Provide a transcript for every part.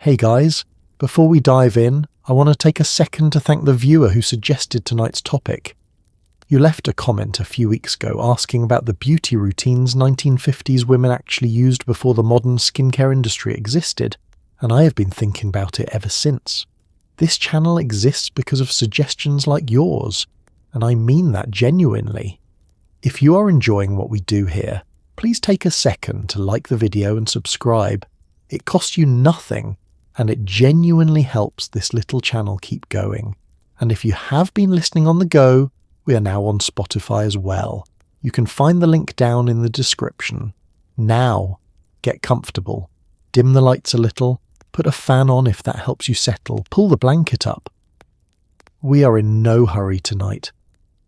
Hey guys, before we dive in, I want to take a second to thank the viewer who suggested tonight's topic. You left a comment a few weeks ago asking about the beauty routines 1950s women actually used before the modern skincare industry existed, and I have been thinking about it ever since. This channel exists because of suggestions like yours, and I mean that genuinely. If you are enjoying what we do here, please take a second to like the video and subscribe. It costs you nothing, and it genuinely helps this little channel keep going. And if you have been listening on the go, we are now on Spotify as well. You can find the link down in the description. Now, get comfortable, dim the lights a little, put a fan on if that helps you settle, pull the blanket up. We are in no hurry tonight,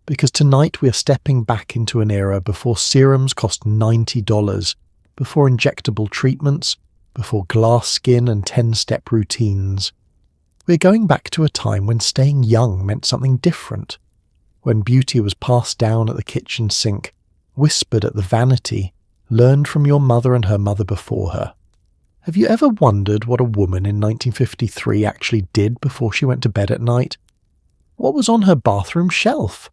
because tonight we are stepping back into an era before serums cost $90, before injectable treatments, before glass skin and 10-step routines. We're going back to a time when staying young meant something different, when beauty was passed down at the kitchen sink, whispered at the vanity, learned from your mother and her mother before her. Have you ever wondered what a woman in 1953 actually did before she went to bed at night? What was on her bathroom shelf?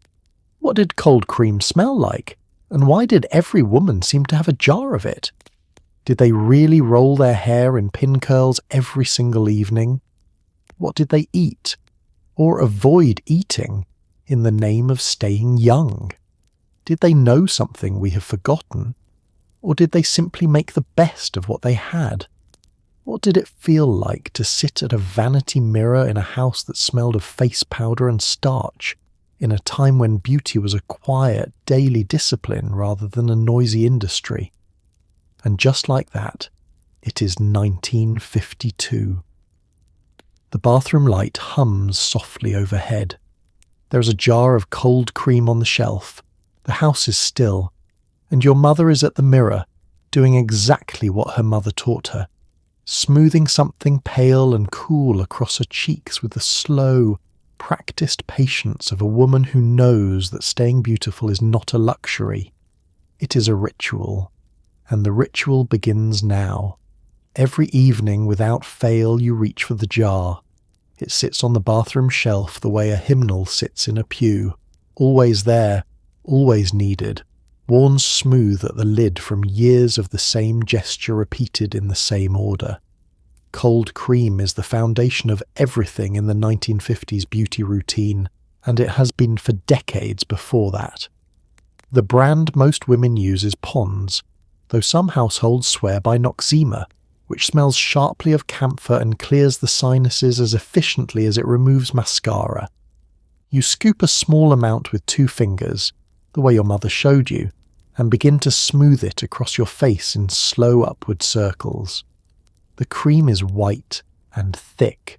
What did cold cream smell like? And why did every woman seem to have a jar of it? Did they really roll their hair in pin curls every single evening? What did they eat, or avoid eating, in the name of staying young? Did they know something we have forgotten, or did they simply make the best of what they had? What did it feel like to sit at a vanity mirror in a house that smelled of face powder and starch, in a time when beauty was a quiet, daily discipline rather than a noisy industry? And just like that, it is 1952. The bathroom light hums softly overhead. There is a jar of cold cream on the shelf. The house is still, and your mother is at the mirror, doing exactly what her mother taught her, smoothing something pale and cool across her cheeks with the slow, practiced patience of a woman who knows that staying beautiful is not a luxury. It is a ritual. And the ritual begins now. Every evening, without fail, you reach for the jar. It sits on the bathroom shelf the way a hymnal sits in a pew, always there, always needed, worn smooth at the lid from years of the same gesture repeated in the same order. Cold cream is the foundation of everything in the 1950s beauty routine, and it has been for decades before that. The brand most women use is Pond's, though some households swear by Noxzema, which smells sharply of camphor and clears the sinuses as efficiently as it removes mascara. You scoop a small amount with 2 fingers, the way your mother showed you, and begin to smooth it across your face in slow upward circles. The cream is white and thick,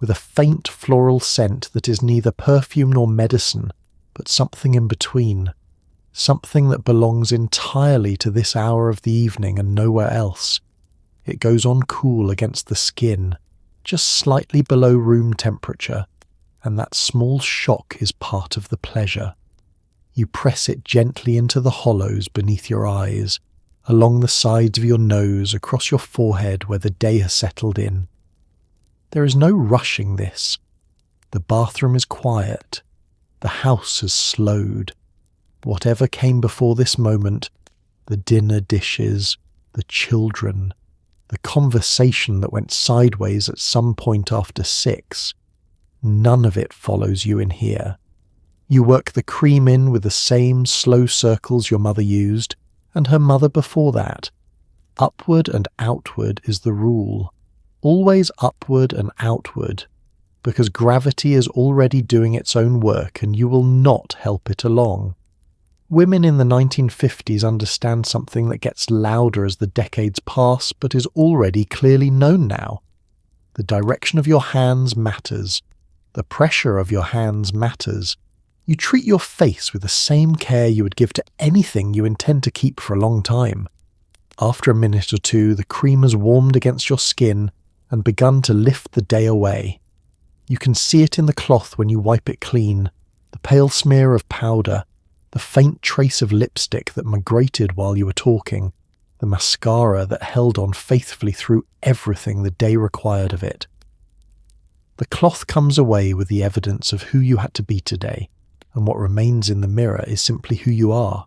with a faint floral scent that is neither perfume nor medicine, but something in between. Something that belongs entirely to this hour of the evening and nowhere else. It goes on cool against the skin, just slightly below room temperature, and that small shock is part of the pleasure. You press it gently into the hollows beneath your eyes, along the sides of your nose, across your forehead where the day has settled in. There is no rushing this. The bathroom is quiet. The house has slowed. Whatever came before this moment, the dinner dishes, the children, the conversation that went sideways at some point after 6, none of it follows you in here. You work the cream in with the same slow circles your mother used, and her mother before that. Upward and outward is the rule. Always upward and outward, because gravity is already doing its own work and you will not help it along. Women in the 1950s understand something that gets louder as the decades pass, but is already clearly known now. The direction of your hands matters. The pressure of your hands matters. You treat your face with the same care you would give to anything you intend to keep for a long time. After a minute or two, the cream has warmed against your skin and begun to lift the day away. You can see it in the cloth when you wipe it clean, the pale smear of powder, the faint trace of lipstick that migrated while you were talking, the mascara that held on faithfully through everything the day required of it. The cloth comes away with the evidence of who you had to be today, and what remains in the mirror is simply who you are,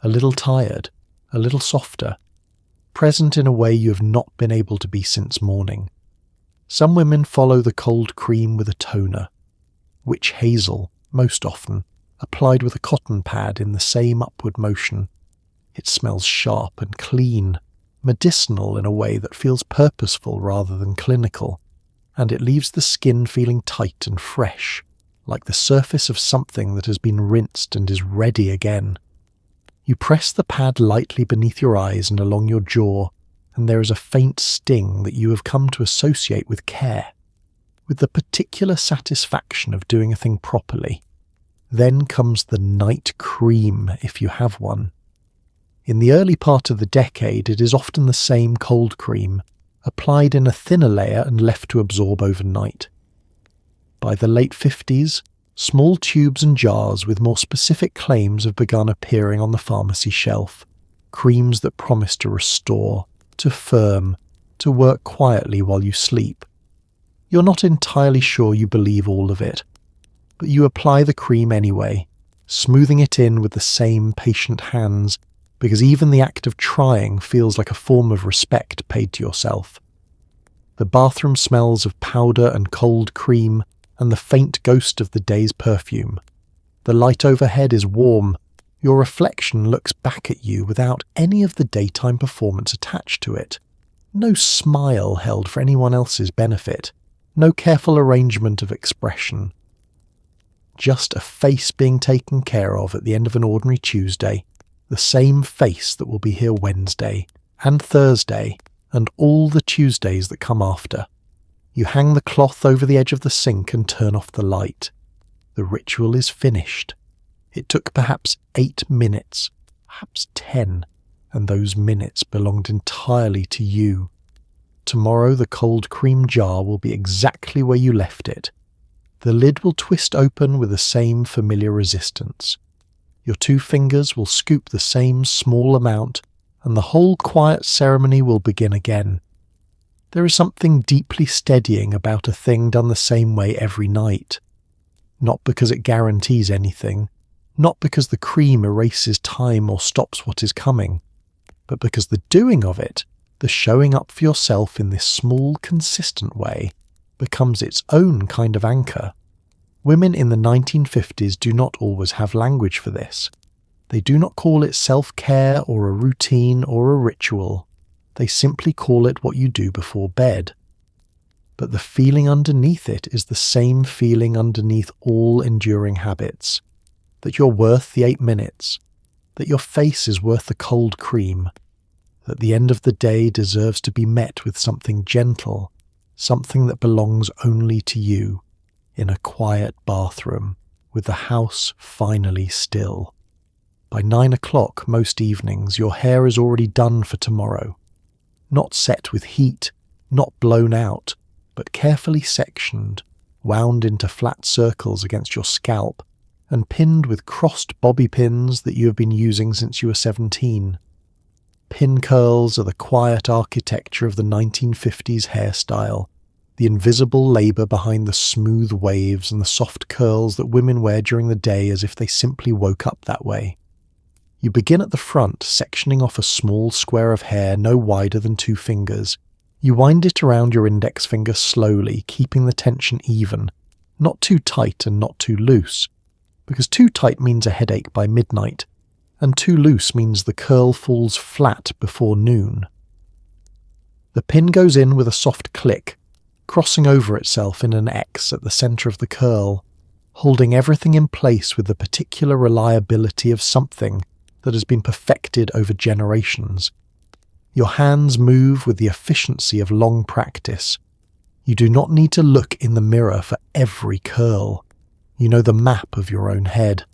a little tired, a little softer, present in a way you have not been able to be since morning. Some women follow the cold cream with a toner, witch hazel, most often, applied with a cotton pad in the same upward motion. It smells sharp and clean, medicinal in a way that feels purposeful rather than clinical, and it leaves the skin feeling tight and fresh, like the surface of something that has been rinsed and is ready again. You press the pad lightly beneath your eyes and along your jaw, and there is a faint sting that you have come to associate with care, with the particular satisfaction of doing a thing properly. Then comes the night cream, if you have one. In the early part of the decade, it is often the same cold cream, applied in a thinner layer and left to absorb overnight. By the late 50s, small tubes and jars with more specific claims have begun appearing on the pharmacy shelf, creams that promise to restore, to firm, to work quietly while you sleep. You're not entirely sure you believe all of it, but you apply the cream anyway, smoothing it in with the same patient hands, because even the act of trying feels like a form of respect paid to yourself. The bathroom smells of powder and cold cream, and the faint ghost of the day's perfume. The light overhead is warm. Your reflection looks back at you without any of the daytime performance attached to it. No smile held for anyone else's benefit. No careful arrangement of expression. Just a face being taken care of at the end of an ordinary Tuesday. The same face that will be here Wednesday and Thursday and all the Tuesdays that come after. You hang the cloth over the edge of the sink and turn off the light. The ritual is finished. It took perhaps 8 minutes, perhaps 10, and those minutes belonged entirely to you. Tomorrow the cold cream jar will be exactly where you left it. The lid will twist open with the same familiar resistance. Your 2 fingers will scoop the same small amount, and the whole quiet ceremony will begin again. There is something deeply steadying about a thing done the same way every night. Not because it guarantees anything, not because the cream erases time or stops what is coming, but because the doing of it, the showing up for yourself in this small, consistent way, becomes its own kind of anchor. Women in the 1950s do not always have language for this. They do not call it self-care or a routine or a ritual. They simply call it what you do before bed. But the feeling underneath it is the same feeling underneath all enduring habits. That you're worth the 8 minutes. That your face is worth the cold cream. That the end of the day deserves to be met with something gentle, something that belongs only to you, in a quiet bathroom, with the house finally still. By 9 o'clock most evenings, your hair is already done for tomorrow. Not set with heat, not blown out, but carefully sectioned, wound into flat circles against your scalp, and pinned with crossed bobby pins that you have been using since you were 17. Pin curls are the quiet architecture of the 1950s hairstyle, the invisible labour behind the smooth waves and the soft curls that women wear during the day as if they simply woke up that way. You begin at the front, sectioning off a small square of hair no wider than 2 fingers. You wind it around your index finger slowly, keeping the tension even, not too tight and not too loose, because too tight means a headache by midnight, and too loose means the curl falls flat before noon. The pin goes in with a soft click, crossing over itself in an X at the centre of the curl, holding everything in place with the particular reliability of something that has been perfected over generations. Your hands move with the efficiency of long practice. You do not need to look in the mirror for every curl. You know the map of your own head.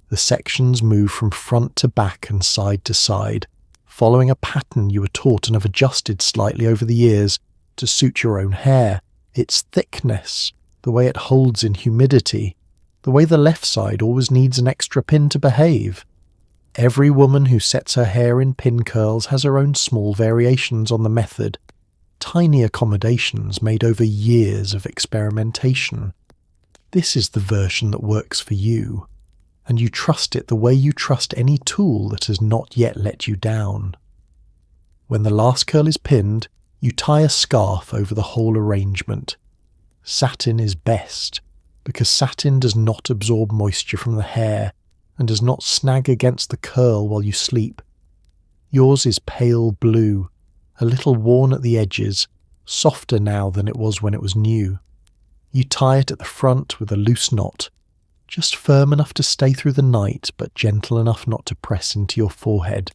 The sections move from front to back and side to side, following a pattern you were taught and have adjusted slightly over the years to suit your own hair, its thickness, the way it holds in humidity, the way the left side always needs an extra pin to behave. Every woman who sets her hair in pin curls has her own small variations on the method, tiny accommodations made over years of experimentation. This is the version that works for you, and you trust it the way you trust any tool that has not yet let you down. When the last curl is pinned, you tie a scarf over the whole arrangement. Satin is best, because satin does not absorb moisture from the hair and does not snag against the curl while you sleep. Yours is pale blue, a little worn at the edges, softer now than it was when it was new. You tie it at the front with a loose knot, just firm enough to stay through the night but gentle enough not to press into your forehead.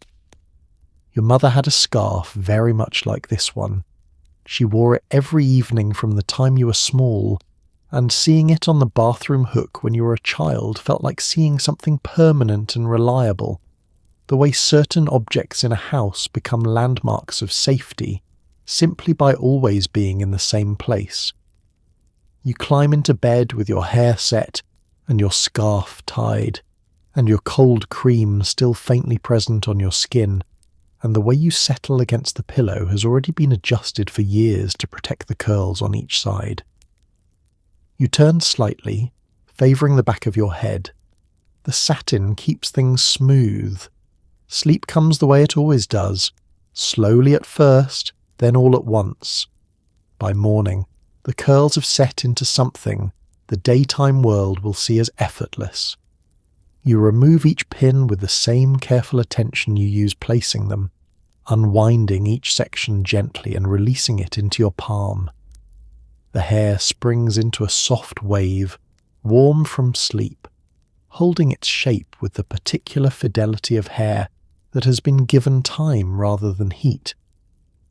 Your mother had a scarf very much like this one. She wore it every evening from the time you were small, and seeing it on the bathroom hook when you were a child felt like seeing something permanent and reliable, the way certain objects in a house become landmarks of safety, simply by always being in the same place. You climb into bed with your hair set and your scarf tied, and your cold cream still faintly present on your skin, and the way you settle against the pillow has already been adjusted for years to protect the curls on each side. You turn slightly, favouring the back of your head. The satin keeps things smooth. Sleep comes the way it always does, slowly at first, then all at once. By morning, the curls have set into something the daytime world will see as effortless. You remove each pin with the same careful attention you use placing them, unwinding each section gently and releasing it into your palm. The hair springs into a soft wave, warm from sleep, holding its shape with the particular fidelity of hair that has been given time rather than heat.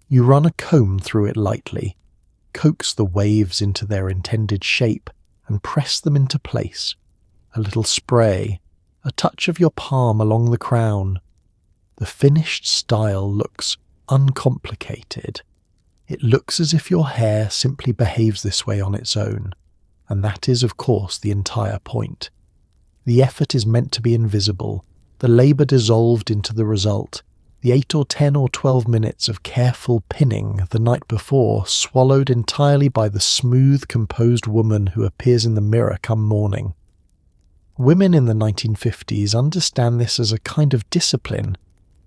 You run a comb through it lightly, coax the waves into their intended shape, and press them into place. A little spray, a touch of your palm along the crown. The finished style looks uncomplicated. It looks as if your hair simply behaves this way on its own, and that is, of course, the entire point. The effort is meant to be invisible, the labour dissolved into the result, the 8 or 10 or 12 minutes of careful pinning the night before swallowed entirely by the smooth, composed woman who appears in the mirror come morning. Women in the 1950s understand this as a kind of discipline,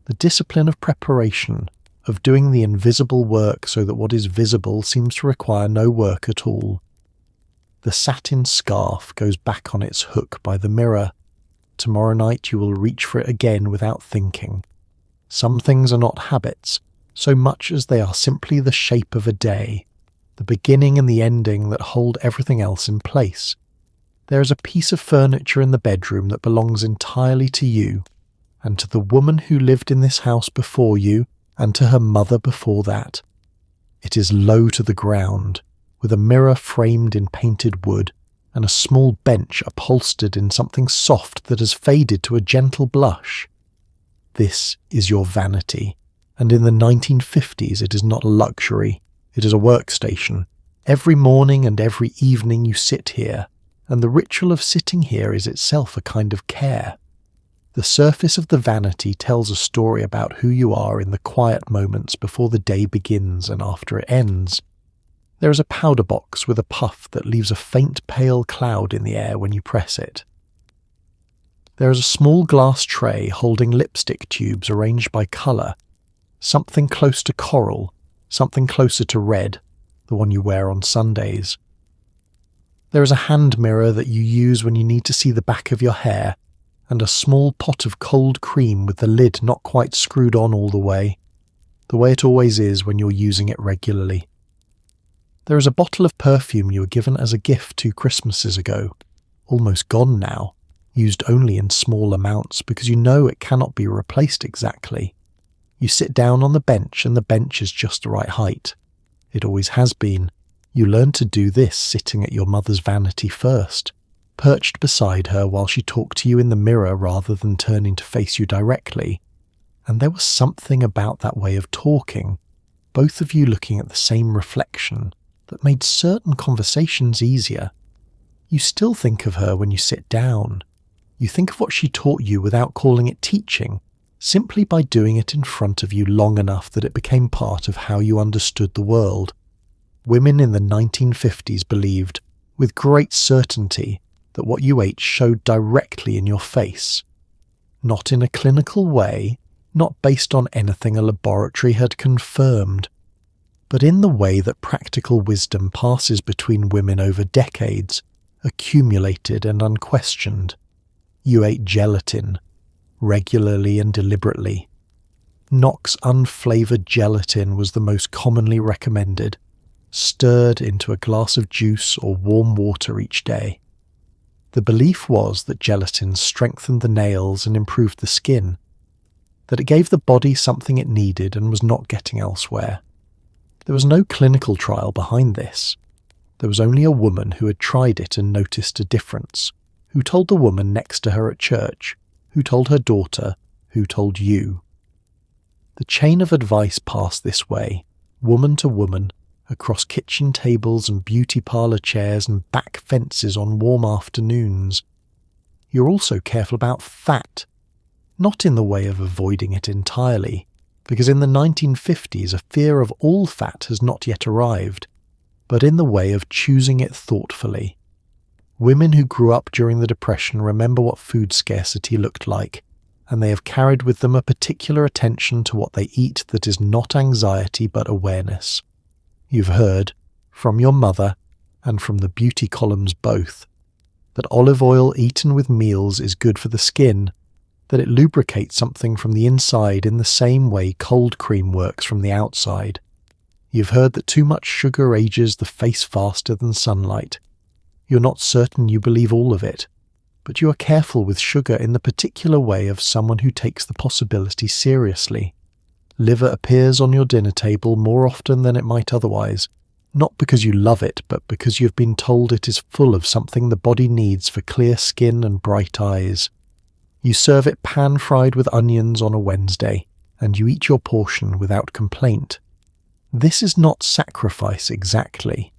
the discipline of preparation, of doing the invisible work so that what is visible seems to require no work at all. The satin scarf goes back on its hook by the mirror. Tomorrow night you will reach for it again without thinking. Some things are not habits, so much as they are simply the shape of a day, the beginning and the ending that hold everything else in place. There is a piece of furniture in the bedroom that belongs entirely to you, and to the woman who lived in this house before you, and to her mother before that. It is low to the ground, with a mirror framed in painted wood, and a small bench upholstered in something soft that has faded to a gentle blush. This is your vanity, and in the 1950s it is not a luxury, it is a workstation. Every morning and every evening you sit here, and the ritual of sitting here is itself a kind of care. The surface of the vanity tells a story about who you are in the quiet moments before the day begins and after it ends. There is a powder box with a puff that leaves a faint pale cloud in the air when you press it. There is a small glass tray holding lipstick tubes arranged by colour, something close to coral, something closer to red, the one you wear on Sundays. There is a hand mirror that you use when you need to see the back of your hair, and a small pot of cold cream with the lid not quite screwed on all the way it always is when you're using it regularly. There is a bottle of perfume you were given as a gift 2 Christmases ago, almost gone now, used only in small amounts because you know it cannot be replaced exactly. You sit down on the bench and the bench is just the right height. It always has been. You learn to do this sitting at your mother's vanity first, perched beside her while she talked to you in the mirror rather than turning to face you directly. And there was something about that way of talking, both of you looking at the same reflection, that made certain conversations easier. You still think of her when you sit down. You think of what she taught you without calling it teaching, simply by doing it in front of you long enough that it became part of how you understood the world. Women in the 1950s believed, with great certainty, that what you ate showed directly in your face. Not in a clinical way, not based on anything a laboratory had confirmed, but in the way that practical wisdom passes between women over decades, accumulated and unquestioned. You ate gelatin, regularly and deliberately. Knox unflavoured gelatin was the most commonly recommended, stirred into a glass of juice or warm water each day. The belief was that gelatin strengthened the nails and improved the skin, that it gave the body something it needed and was not getting elsewhere. There was no clinical trial behind this. There was only a woman who had tried it and noticed a difference, who told the woman next to her at church, who told her daughter, who told you. The chain of advice passed this way, woman to woman, across kitchen tables and beauty parlour chairs and back fences on warm afternoons. You're also careful about fat, not in the way of avoiding it entirely, because in the 1950s a fear of all fat has not yet arrived, but in the way of choosing it thoughtfully. Women who grew up during the Depression remember what food scarcity looked like, and they have carried with them a particular attention to what they eat that is not anxiety but awareness. You've heard, from your mother and from the beauty columns both, that olive oil eaten with meals is good for the skin, that it lubricates something from the inside in the same way cold cream works from the outside. You've heard that too much sugar ages the face faster than sunlight. You're not certain you believe all of it, but you are careful with sugar in the particular way of someone who takes the possibility seriously. Liver appears on your dinner table more often than it might otherwise, not because you love it, but because you've been told it is full of something the body needs for clear skin and bright eyes. You serve it pan-fried with onions on a Wednesday, and you eat your portion without complaint. This is not sacrifice exactly.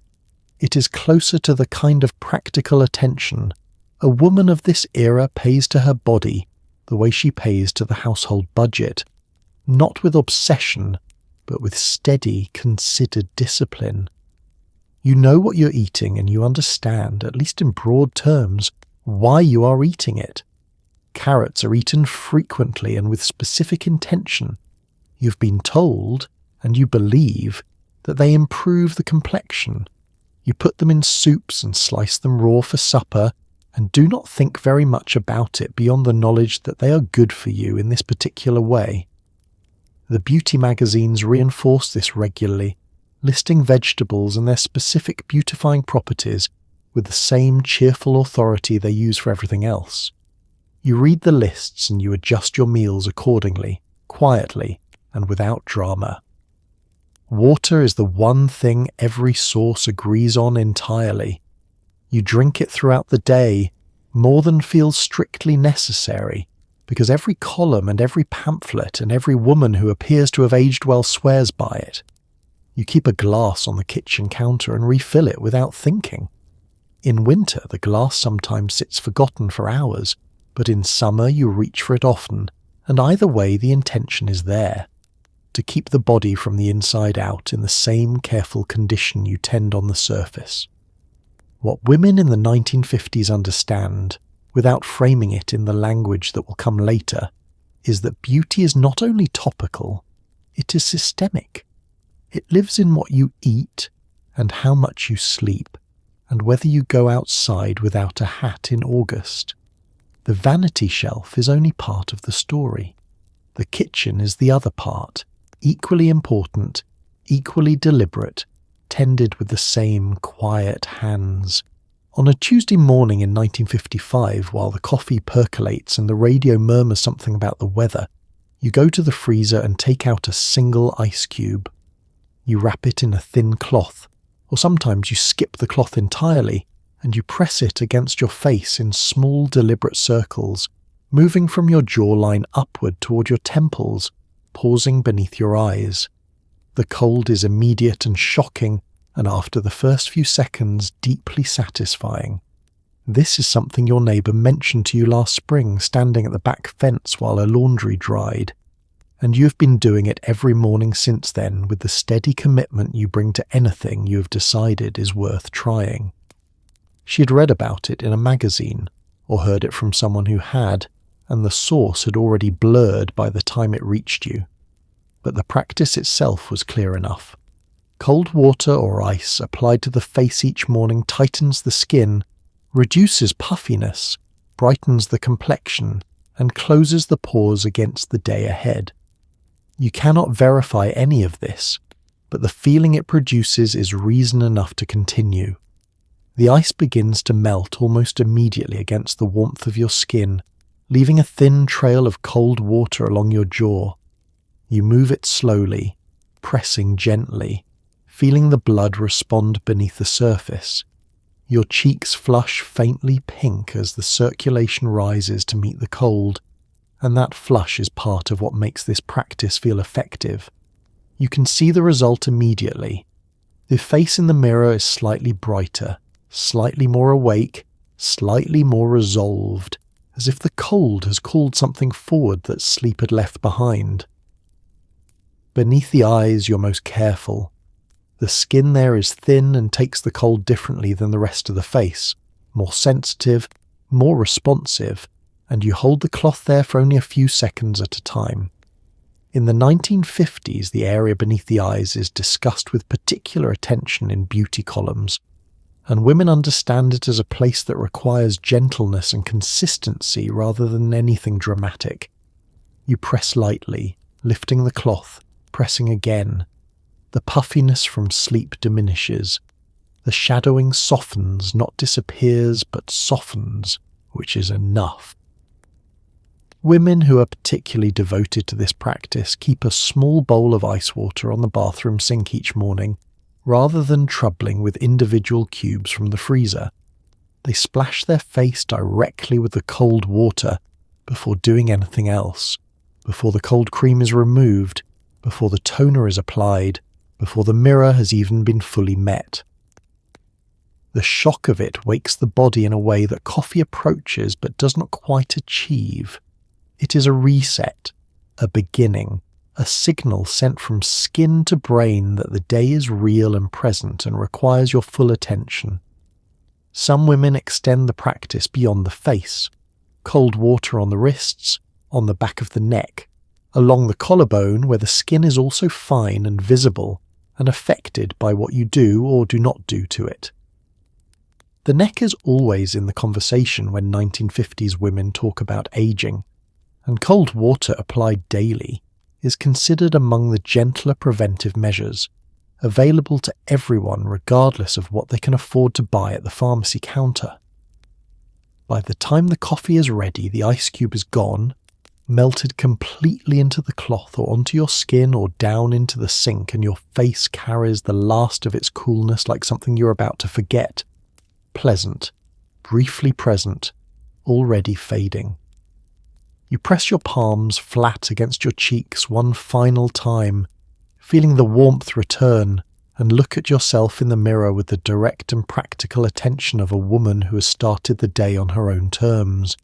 It is closer to the kind of practical attention a woman of this era pays to her body the way she pays to the household budget, not with obsession, but with steady, considered discipline. You know what you're eating and you understand, at least in broad terms, why you are eating it. Carrots are eaten frequently and with specific intention. You've been told, and you believe, that they improve the complexion. You put them in soups and slice them raw for supper, and do not think very much about it beyond the knowledge that they are good for you in this particular way. The beauty magazines reinforce this regularly, listing vegetables and their specific beautifying properties with the same cheerful authority they use for everything else. You read the lists and you adjust your meals accordingly, quietly and without drama. Water is the one thing every source agrees on entirely. You drink it throughout the day, more than feels strictly necessary, because every column and every pamphlet and every woman who appears to have aged well swears by it. You keep a glass on the kitchen counter and refill it without thinking. In winter, the glass sometimes sits forgotten for hours, but in summer you reach for it often, and either way the intention is there. To keep the body from the inside out in the same careful condition you tend on the surface. What women in the 1950s understand, without framing it in the language that will come later, is that beauty is not only topical, it is systemic. It lives in what you eat and how much you sleep, and whether you go outside without a hat in August. The vanity shelf is only part of the story. The kitchen is the other part, equally important, equally deliberate, tended with the same quiet hands. On a Tuesday morning in 1955, while the coffee percolates and the radio murmurs something about the weather, you go to the freezer and take out a single ice cube. You wrap it in a thin cloth, or sometimes you skip the cloth entirely, and you press it against your face in small deliberate circles, moving from your jawline upward toward your temples, pausing beneath your eyes. The cold is immediate and shocking, and after the first few seconds deeply satisfying. This is something your neighbour mentioned to you last spring standing at the back fence while her laundry dried, and you have been doing it every morning since then with the steady commitment you bring to anything you have decided is worth trying. She had read about it in a magazine, or heard it from someone who had, and the source had already blurred by the time it reached you. But the practice itself was clear enough. Cold water or ice applied to the face each morning tightens the skin, reduces puffiness, brightens the complexion, and closes the pores against the day ahead. You cannot verify any of this, but the feeling it produces is reason enough to continue. The ice begins to melt almost immediately against the warmth of your skin, leaving a thin trail of cold water along your jaw. You move it slowly, pressing gently, feeling the blood respond beneath the surface. Your cheeks flush faintly pink as the circulation rises to meet the cold, and that flush is part of what makes this practice feel effective. You can see the result immediately. The face in the mirror is slightly brighter, slightly more awake, slightly more resolved, as if the cold has called something forward that sleep had left behind. Beneath the eyes, you're most careful. The skin there is thin and takes the cold differently than the rest of the face, more sensitive, more responsive, and you hold the cloth there for only a few seconds at a time. In the 1950s, the area beneath the eyes is discussed with particular attention in beauty columns, and women understand it as a place that requires gentleness and consistency rather than anything dramatic. You press lightly, lifting the cloth, pressing again. The puffiness from sleep diminishes. The shadowing softens, not disappears, but softens, which is enough. Women who are particularly devoted to this practice keep a small bowl of ice water on the bathroom sink each morning, rather than troubling with individual cubes from the freezer. They splash their face directly with the cold water before doing anything else, before the cold cream is removed, before the toner is applied, before the mirror has even been fully met. The shock of it wakes the body in a way that coffee approaches but does not quite achieve. It is a reset, a beginning, a signal sent from skin to brain that the day is real and present and requires your full attention. Some women extend the practice beyond the face. Cold water on the wrists, on the back of the neck, along the collarbone where the skin is also fine and visible and affected by what you do or do not do to it. The neck is always in the conversation when 1950s women talk about aging, and cold water applied daily is considered among the gentler preventive measures, available to everyone regardless of what they can afford to buy at the pharmacy counter. By the time the coffee is ready, the ice cube is gone, melted completely into the cloth or onto your skin or down into the sink, and your face carries the last of its coolness like something you're about to forget. Pleasant, briefly present, already fading. You press your palms flat against your cheeks one final time, feeling the warmth return, and look at yourself in the mirror with the direct and practical attention of a woman who has started the day on her own terms.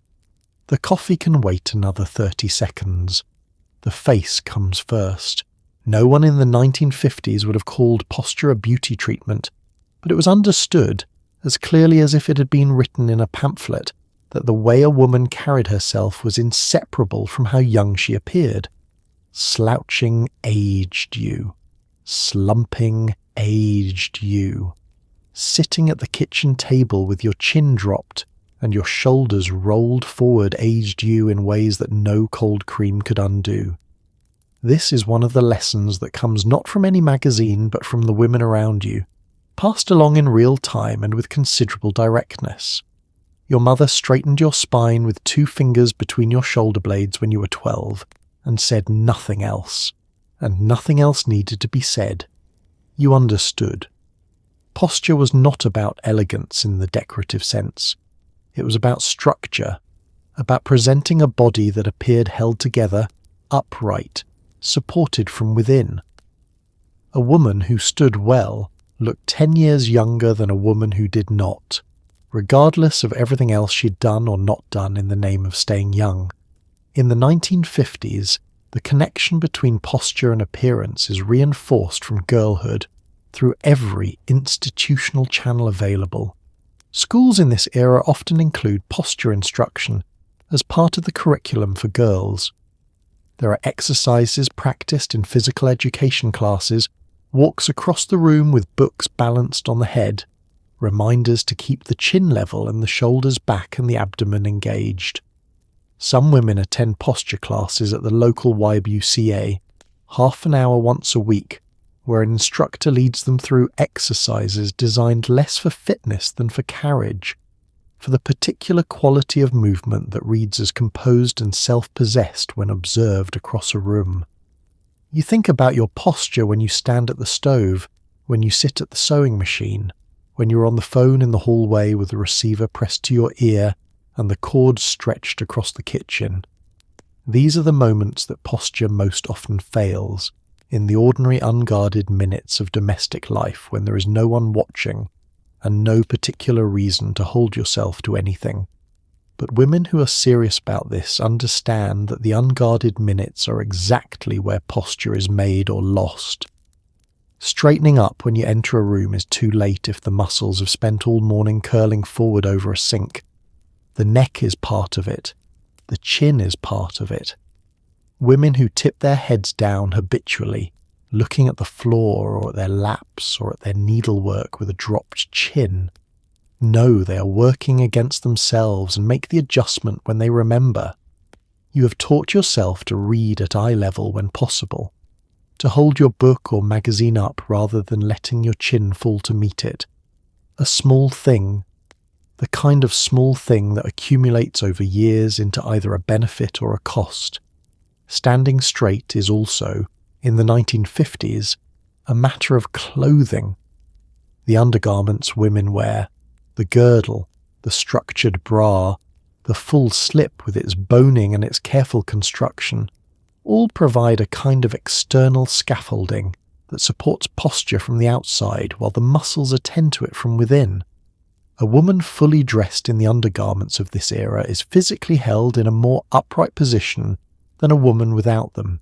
The coffee can wait another 30 seconds. The face comes first. No one in the 1950s would have called posture a beauty treatment, but it was understood, as clearly as if it had been written in a pamphlet, that the way a woman carried herself was inseparable from how young she appeared. Slouching aged you. Slumping aged you. Sitting at the kitchen table with your chin dropped and your shoulders rolled forward aged you in ways that no cold cream could undo. This is one of the lessons that comes not from any magazine but from the women around you, passed along in real time and with considerable directness. Your mother straightened your spine with 2 fingers between your shoulder blades when you were 12 and said nothing else, and nothing else needed to be said. You understood. Posture was not about elegance in the decorative sense. It was about structure, about presenting a body that appeared held together, upright, supported from within. A woman who stood well looked 10 years younger than a woman who did not, regardless of everything else she'd done or not done in the name of staying young. In the 1950s, the connection between posture and appearance is reinforced from girlhood through every institutional channel available. Schools in this era often include posture instruction as part of the curriculum for girls. There are exercises practiced in physical education classes, walks across the room with books balanced on the head, reminders to keep the chin level and the shoulders back and the abdomen engaged. Some women attend posture classes at the local YWCA, half an hour once a week, where an instructor leads them through exercises designed less for fitness than for carriage, for the particular quality of movement that reads as composed and self-possessed when observed across a room. You think about your posture when you stand at the stove, when you sit at the sewing machine, when you're on the phone in the hallway with the receiver pressed to your ear and the cord stretched across the kitchen. These are the moments that posture most often fails, in the ordinary unguarded minutes of domestic life when there is no one watching and no particular reason to hold yourself to anything. But women who are serious about this understand that the unguarded minutes are exactly where posture is made or lost. Straightening up when you enter a room is too late if the muscles have spent all morning curling forward over a sink. The neck is part of it. The chin is part of it. Women who tip their heads down habitually, looking at the floor or at their laps or at their needlework with a dropped chin, know they are working against themselves and make the adjustment when they remember. You have taught yourself to read at eye level when possible, to hold your book or magazine up rather than letting your chin fall to meet it. A small thing, the kind of small thing that accumulates over years into either a benefit or a cost. Standing straight is also, in the 1950s, a matter of clothing. The undergarments women wear, the girdle, the structured bra, the full slip with its boning and its careful construction, all provide a kind of external scaffolding that supports posture from the outside while the muscles attend to it from within. A woman fully dressed in the undergarments of this era is physically held in a more upright position than a woman without them.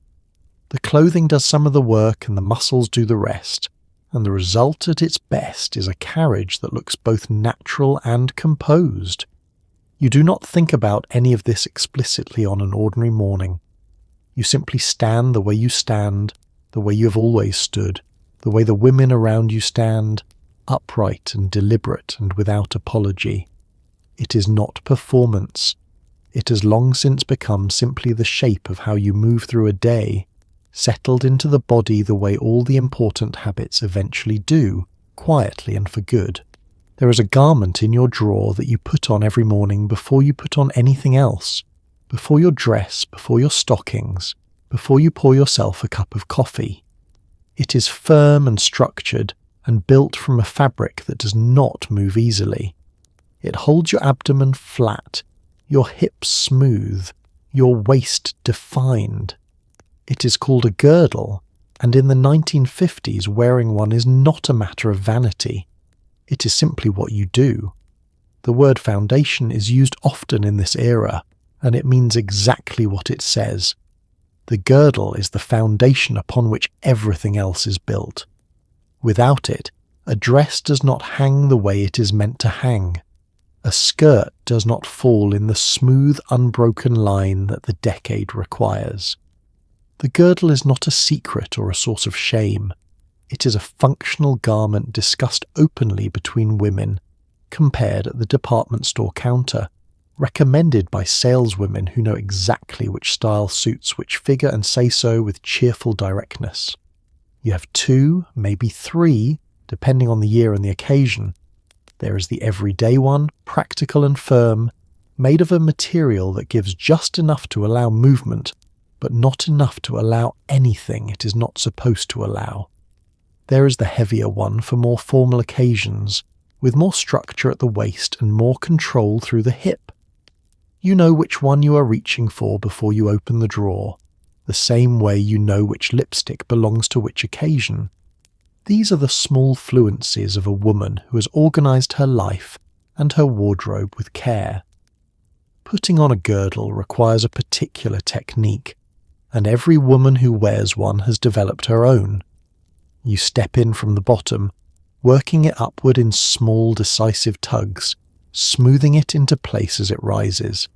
The clothing does some of the work and the muscles do the rest, and the result at its best is a carriage that looks both natural and composed. You do not think about any of this explicitly on an ordinary morning. You simply stand the way you stand, the way you have always stood, the way the women around you stand, upright and deliberate and without apology. It is not performance. It has long since become simply the shape of how you move through a day, settled into the body the way all the important habits eventually do, quietly and for good. There is a garment in your drawer that you put on every morning before you put on anything else, before your dress, before your stockings, before you pour yourself a cup of coffee. It is firm and structured and built from a fabric that does not move easily. It holds your abdomen flat, your hips smooth, your waist defined. It is called a girdle, and in the 1950s wearing one is not a matter of vanity. It is simply what you do. The word foundation is used often in this era, and it means exactly what it says. The girdle is the foundation upon which everything else is built. Without it, a dress does not hang the way it is meant to hang. A skirt does not fall in the smooth, unbroken line that the decade requires. The girdle is not a secret or a source of shame. It is a functional garment discussed openly between women, compared at the department store counter, recommended by saleswomen who know exactly which style suits which figure and say so with cheerful directness. You have 2, maybe 3, depending on the year and the occasion. There is the everyday one, practical and firm, made of a material that gives just enough to allow movement, but not enough to allow anything it is not supposed to allow. There is the heavier one for more formal occasions, with more structure at the waist and more control through the hip. You know which one you are reaching for before you open the drawer, the same way you know which lipstick belongs to which occasion. These are the small fluencies of a woman who has organized her life and her wardrobe with care. Putting on a girdle requires a particular technique, and every woman who wears one has developed her own. You step in from the bottom, working it upward in small, decisive tugs, smoothing it into place as it rises.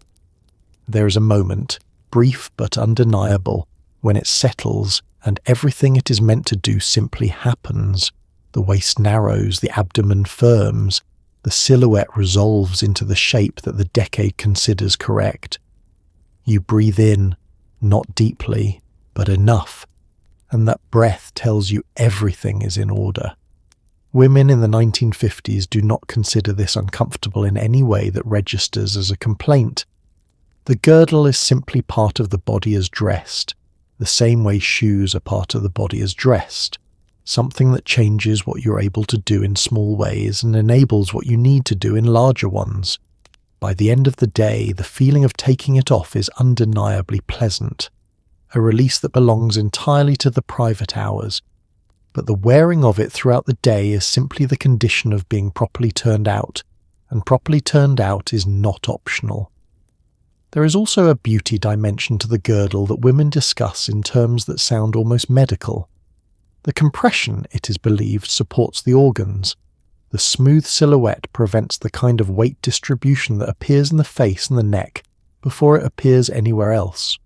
There is a moment, brief but undeniable, when it settles and everything it is meant to do simply happens. The waist narrows, the abdomen firms, the silhouette resolves into the shape that the decade considers correct. You breathe in, not deeply, but enough, and that breath tells you everything is in order. Women in the 1950s do not consider this uncomfortable in any way that registers as a complaint. The girdle is simply part of the body as dressed, the same way shoes are part of the body as dressed, something that changes what you're able to do in small ways and enables what you need to do in larger ones. By the end of the day, the feeling of taking it off is undeniably pleasant, a release that belongs entirely to the private hours, but the wearing of it throughout the day is simply the condition of being properly turned out, and properly turned out is not optional. There is also a beauty dimension to the girdle that women discuss in terms that sound almost medical. The compression, it is believed, supports the organs. The smooth silhouette prevents the kind of weight distribution that appears in the face and the neck before it appears anywhere else.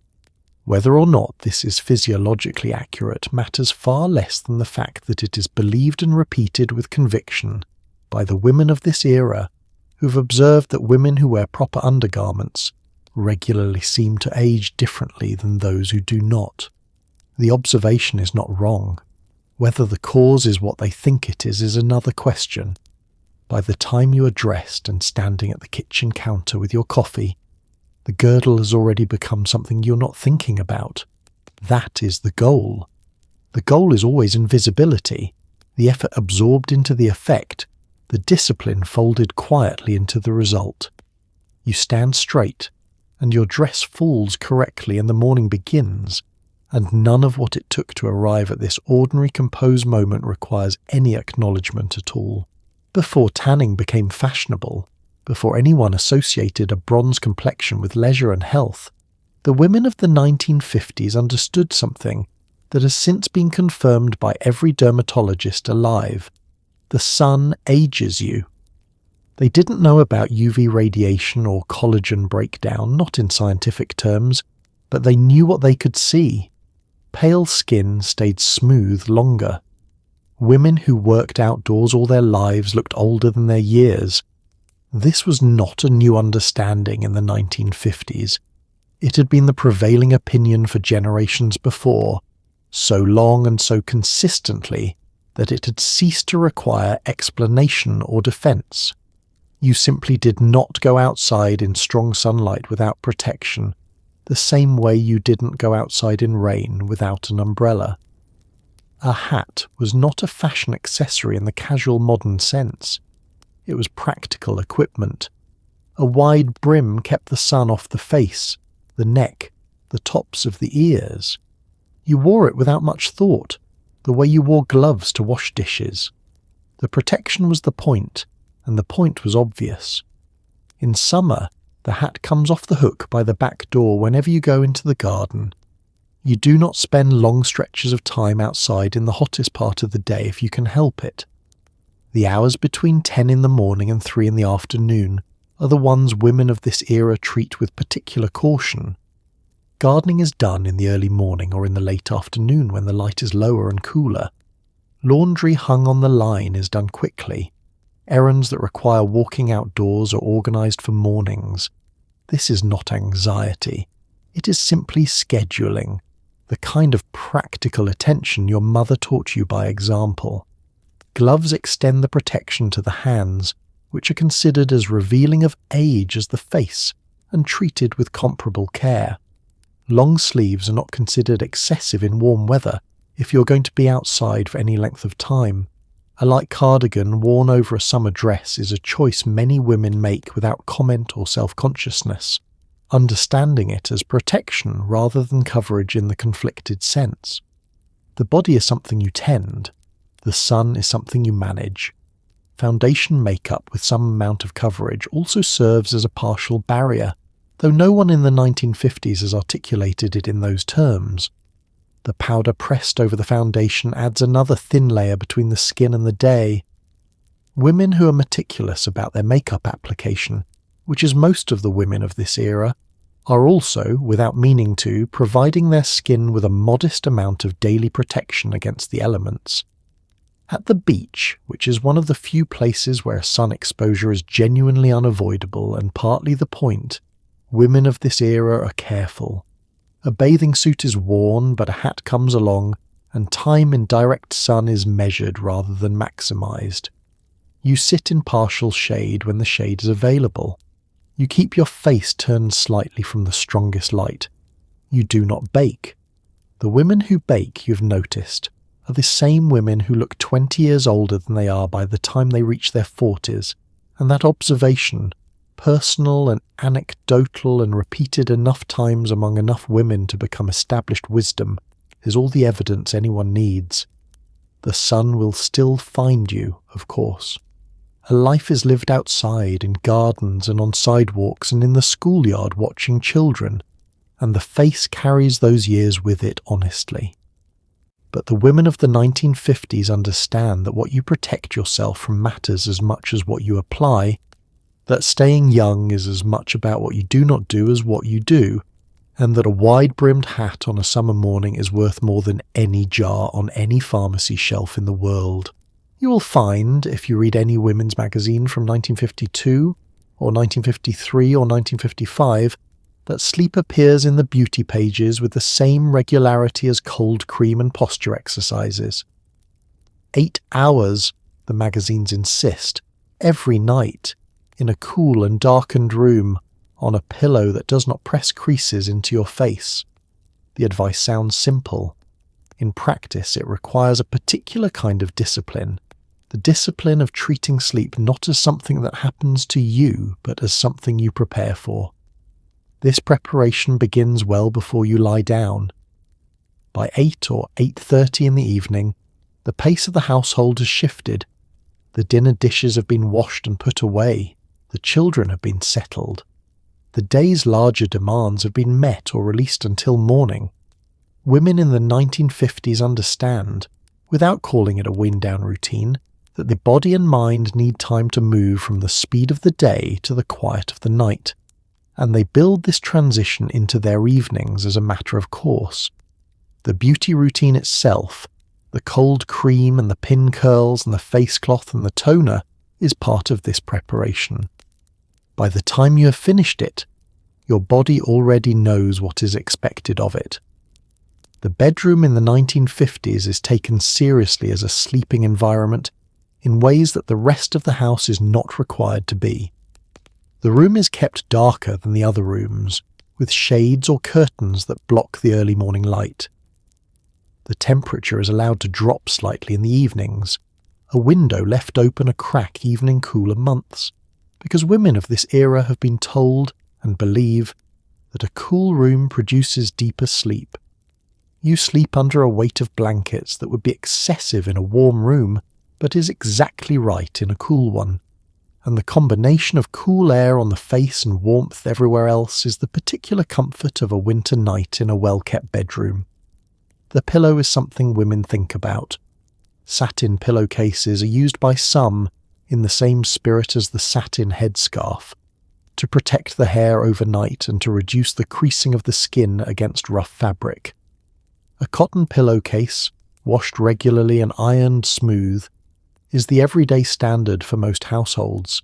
Whether or not this is physiologically accurate matters far less than the fact that it is believed and repeated with conviction by the women of this era who've observed that women who wear proper undergarments regularly seem to age differently than those who do not. The observation is not wrong. Whether the cause is what they think it is another question. By the time you are dressed and standing at the kitchen counter with your coffee, the girdle has already become something you're not thinking about. That is the goal. The goal is always invisibility, the effort absorbed into the effect, the discipline folded quietly into the result. You stand straight, and your dress falls correctly and the morning begins, and none of what it took to arrive at this ordinary composed moment requires any acknowledgement at all. Before tanning became fashionable, before anyone associated a bronze complexion with leisure and health, the women of the 1950s understood something that has since been confirmed by every dermatologist alive. The sun ages you. They didn't know about UV radiation or collagen breakdown, not in scientific terms, but they knew what they could see. Pale skin stayed smooth longer. Women who worked outdoors all their lives looked older than their years. This was not a new understanding in the 1950s. It had been the prevailing opinion for generations before, so long and so consistently that it had ceased to require explanation or defense. You simply did not go outside in strong sunlight without protection, the same way you didn't go outside in rain without an umbrella. A hat was not a fashion accessory in the casual modern sense. It was practical equipment. A wide brim kept the sun off the face, the neck, the tops of the ears. You wore it without much thought, the way you wore gloves to wash dishes. The protection was the point, and the point was obvious. In summer, the hat comes off the hook by the back door whenever you go into the garden. You do not spend long stretches of time outside in the hottest part of the day if you can help it. The hours between 10 in the morning and 3 in the afternoon are the ones women of this era treat with particular caution. Gardening is done in the early morning or in the late afternoon when the light is lower and cooler. Laundry hung on the line is done quickly. Errands that require walking outdoors are organised for mornings. This is not anxiety. It is simply scheduling, the kind of practical attention your mother taught you by example. Gloves extend the protection to the hands, which are considered as revealing of age as the face and treated with comparable care. Long sleeves are not considered excessive in warm weather if you're going to be outside for any length of time. A light cardigan worn over a summer dress is a choice many women make without comment or self-consciousness, understanding it as protection rather than coverage in the conflicted sense. The body is something you tend. The sun is something you manage. foundation makeup with some amount of coverage also serves as a partial barrier, though no one in the 1950s has articulated it in those terms. The powder pressed over the foundation adds another thin layer between the skin and the day. Women who are meticulous about their makeup application, which is most of the women of this era, are also, without meaning to, providing their skin with a modest amount of daily protection against the elements. At the beach, which is one of the few places where sun exposure is genuinely unavoidable and partly the point, women of this era are careful. A bathing suit is worn, but a hat comes along, and time in direct sun is measured rather than maximized. You sit in partial shade when the shade is available. You keep your face turned slightly from the strongest light. You do not bake. The women who bake, you've noticed, are the same women who look 20 years older than they are by the time they reach their 40s, and that observation, personal and anecdotal and repeated enough times among enough women to become established wisdom, is all the evidence anyone needs. The sun will still find you, of course. A life is lived outside, in gardens and on sidewalks and in the schoolyard watching children, and the face carries those years with it honestly. But the women of the 1950s understand that what you protect yourself from matters as much as what you apply, that staying young is as much about what you do not do as what you do, and that a wide-brimmed hat on a summer morning is worth more than any jar on any pharmacy shelf in the world. You will find, if you read any women's magazine from 1952, or 1953 or 1955, that sleep appears in the beauty pages with the same regularity as cold cream and posture exercises. 8 hours, the magazines insist, every night, in a cool and darkened room, on a pillow that does not press creases into your face. The advice sounds simple. In practice, it requires a particular kind of discipline. The discipline of treating sleep not as something that happens to you, but as something you prepare for. This preparation begins well before you lie down. By 8 or 8:30 in the evening, the pace of the household has shifted. The dinner dishes have been washed and put away. The children have been settled. The day's larger demands have been met or released until morning. Women in the 1950s understand, without calling it a wind-down routine, that the body and mind need time to move from the speed of the day to the quiet of the night, and they build this transition into their evenings as a matter of course. The beauty routine itself, the cold cream and the pin curls and the face cloth and the toner, is part of this preparation. By the time you have finished it, your body already knows what is expected of it. The bedroom in the 1950s is taken seriously as a sleeping environment in ways that the rest of the house is not required to be. The room is kept darker than the other rooms, with shades or curtains that block the early morning light. The temperature is allowed to drop slightly in the evenings, a window left open a crack even in cooler months, because women of this era have been told and believe that a cool room produces deeper sleep. You sleep under a weight of blankets that would be excessive in a warm room, but is exactly right in a cool one, and the combination of cool air on the face and warmth everywhere else is the particular comfort of a winter night in a well-kept bedroom. The pillow is something women think about. Satin pillowcases are used by some in the same spirit as the satin headscarf, to protect the hair overnight and to reduce the creasing of the skin against rough fabric. A cotton pillowcase, washed regularly and ironed smooth, is the everyday standard for most households,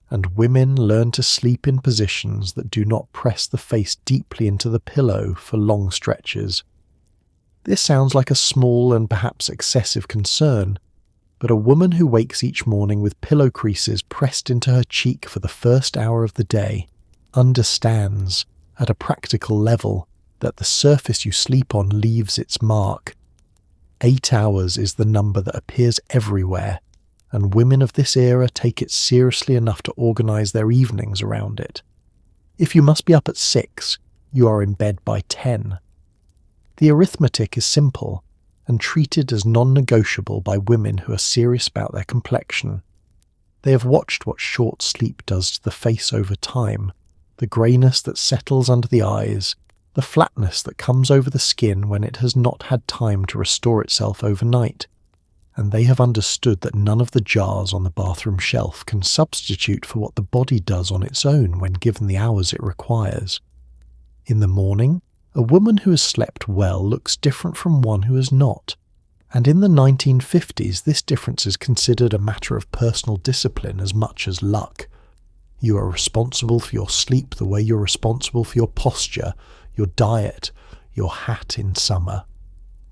and women learn to sleep in positions that do not press the face deeply into the pillow for long stretches. This sounds like a small and perhaps excessive concern, but a woman who wakes each morning with pillow creases pressed into her cheek for the first hour of the day understands, at a practical level, that the surface you sleep on leaves its mark. 8 hours is the number that appears everywhere, and women of this era take it seriously enough to organize their evenings around it. If you must be up at 6, you are in bed by 10. The arithmetic is simple and treated as non-negotiable by women who are serious about their complexion. They have watched what short sleep does to the face over time, the greyness that settles under the eyes, the flatness that comes over the skin when it has not had time to restore itself overnight, and they have understood that none of the jars on the bathroom shelf can substitute for what the body does on its own when given the hours it requires. In the morning, a woman who has slept well looks different from one who has not, and in the 1950s this difference is considered a matter of personal discipline as much as luck. You are responsible for your sleep the way you're responsible for your posture, your diet, your hat in summer.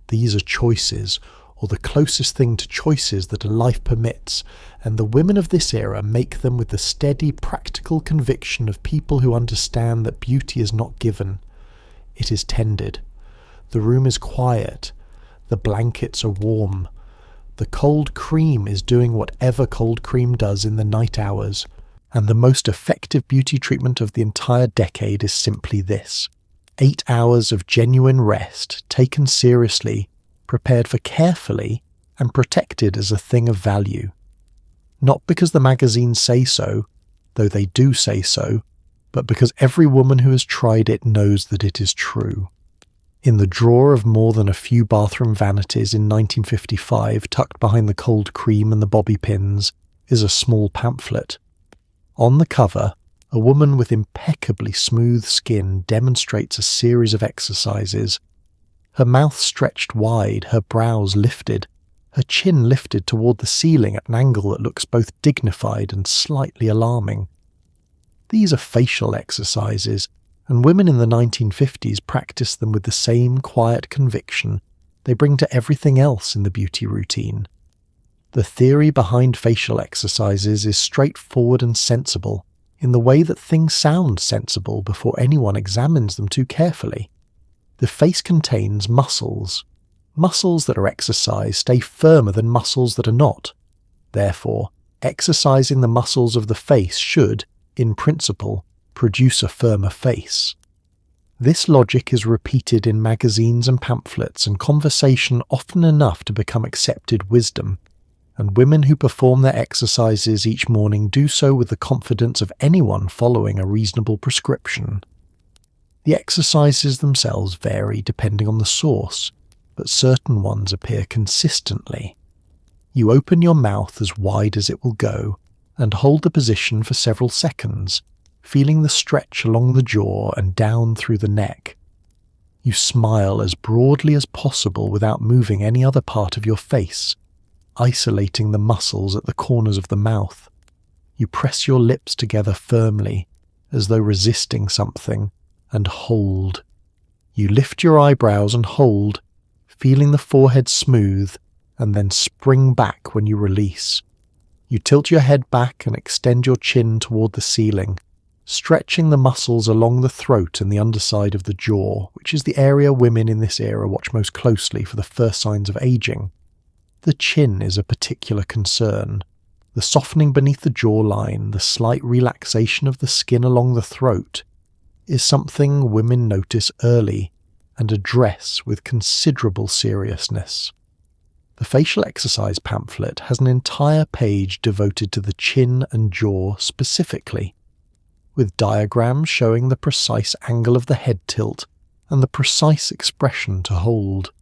These are choices, or the closest thing to choices that a life permits, and the women of this era make them with the steady, practical conviction of people who understand that beauty is not given. It is tended. The room is quiet. The blankets are warm. The cold cream is doing whatever cold cream does in the night hours, and the most effective beauty treatment of the entire decade is simply this: 8 hours of genuine rest, taken seriously, prepared for carefully, and protected as a thing of value. Not because the magazines say so, though they do say so, but because every woman who has tried it knows that it is true. In the drawer of more than a few bathroom vanities in 1955, tucked behind the cold cream and the bobby pins, is a small pamphlet. On the cover, a woman with impeccably smooth skin demonstrates a series of exercises. Her mouth stretched wide, her brows lifted, her chin lifted toward the ceiling at an angle that looks both dignified and slightly alarming. These are facial exercises, and women in the 1950s practiced them with the same quiet conviction they bring to everything else in the beauty routine. The theory behind facial exercises is straightforward and sensible, in the way that things sound sensible before anyone examines them too carefully. The face contains muscles. Muscles that are exercised stay firmer than muscles that are not. Therefore, exercising the muscles of the face should, in principle, produce a firmer face. This logic is repeated in magazines and pamphlets and conversation often enough to become accepted wisdom, and women who perform their exercises each morning do so with the confidence of anyone following a reasonable prescription. The exercises themselves vary depending on the source, but certain ones appear consistently. You open your mouth as wide as it will go and hold the position for several seconds, feeling the stretch along the jaw and down through the neck. You smile as broadly as possible without moving any other part of your face, isolating the muscles at the corners of the mouth. You press your lips together firmly, as though resisting something, and hold. You lift your eyebrows and hold, feeling the forehead smooth, and then spring back when you release. You tilt your head back and extend your chin toward the ceiling, stretching the muscles along the throat and the underside of the jaw, which is the area women in this era watch most closely for the first signs of aging. The chin is a particular concern. The softening beneath the jawline, the slight relaxation of the skin along the throat, is something women notice early and address with considerable seriousness. The facial exercise pamphlet has an entire page devoted to the chin and jaw specifically, with diagrams showing the precise angle of the head tilt and the precise expression to hold.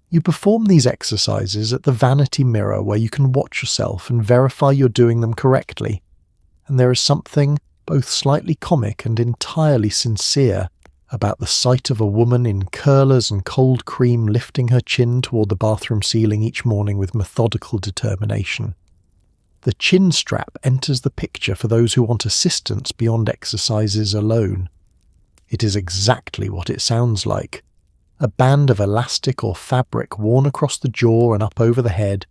You perform these exercises at the vanity mirror where you can watch yourself and verify you're doing them correctly, and there is something both slightly comic and entirely sincere about the sight of a woman in curlers and cold cream lifting her chin toward the bathroom ceiling each morning with methodical determination. The chin strap enters the picture for those who want assistance beyond exercises alone. It is exactly what it sounds like: a band of elastic or fabric worn across the jaw and up over the head,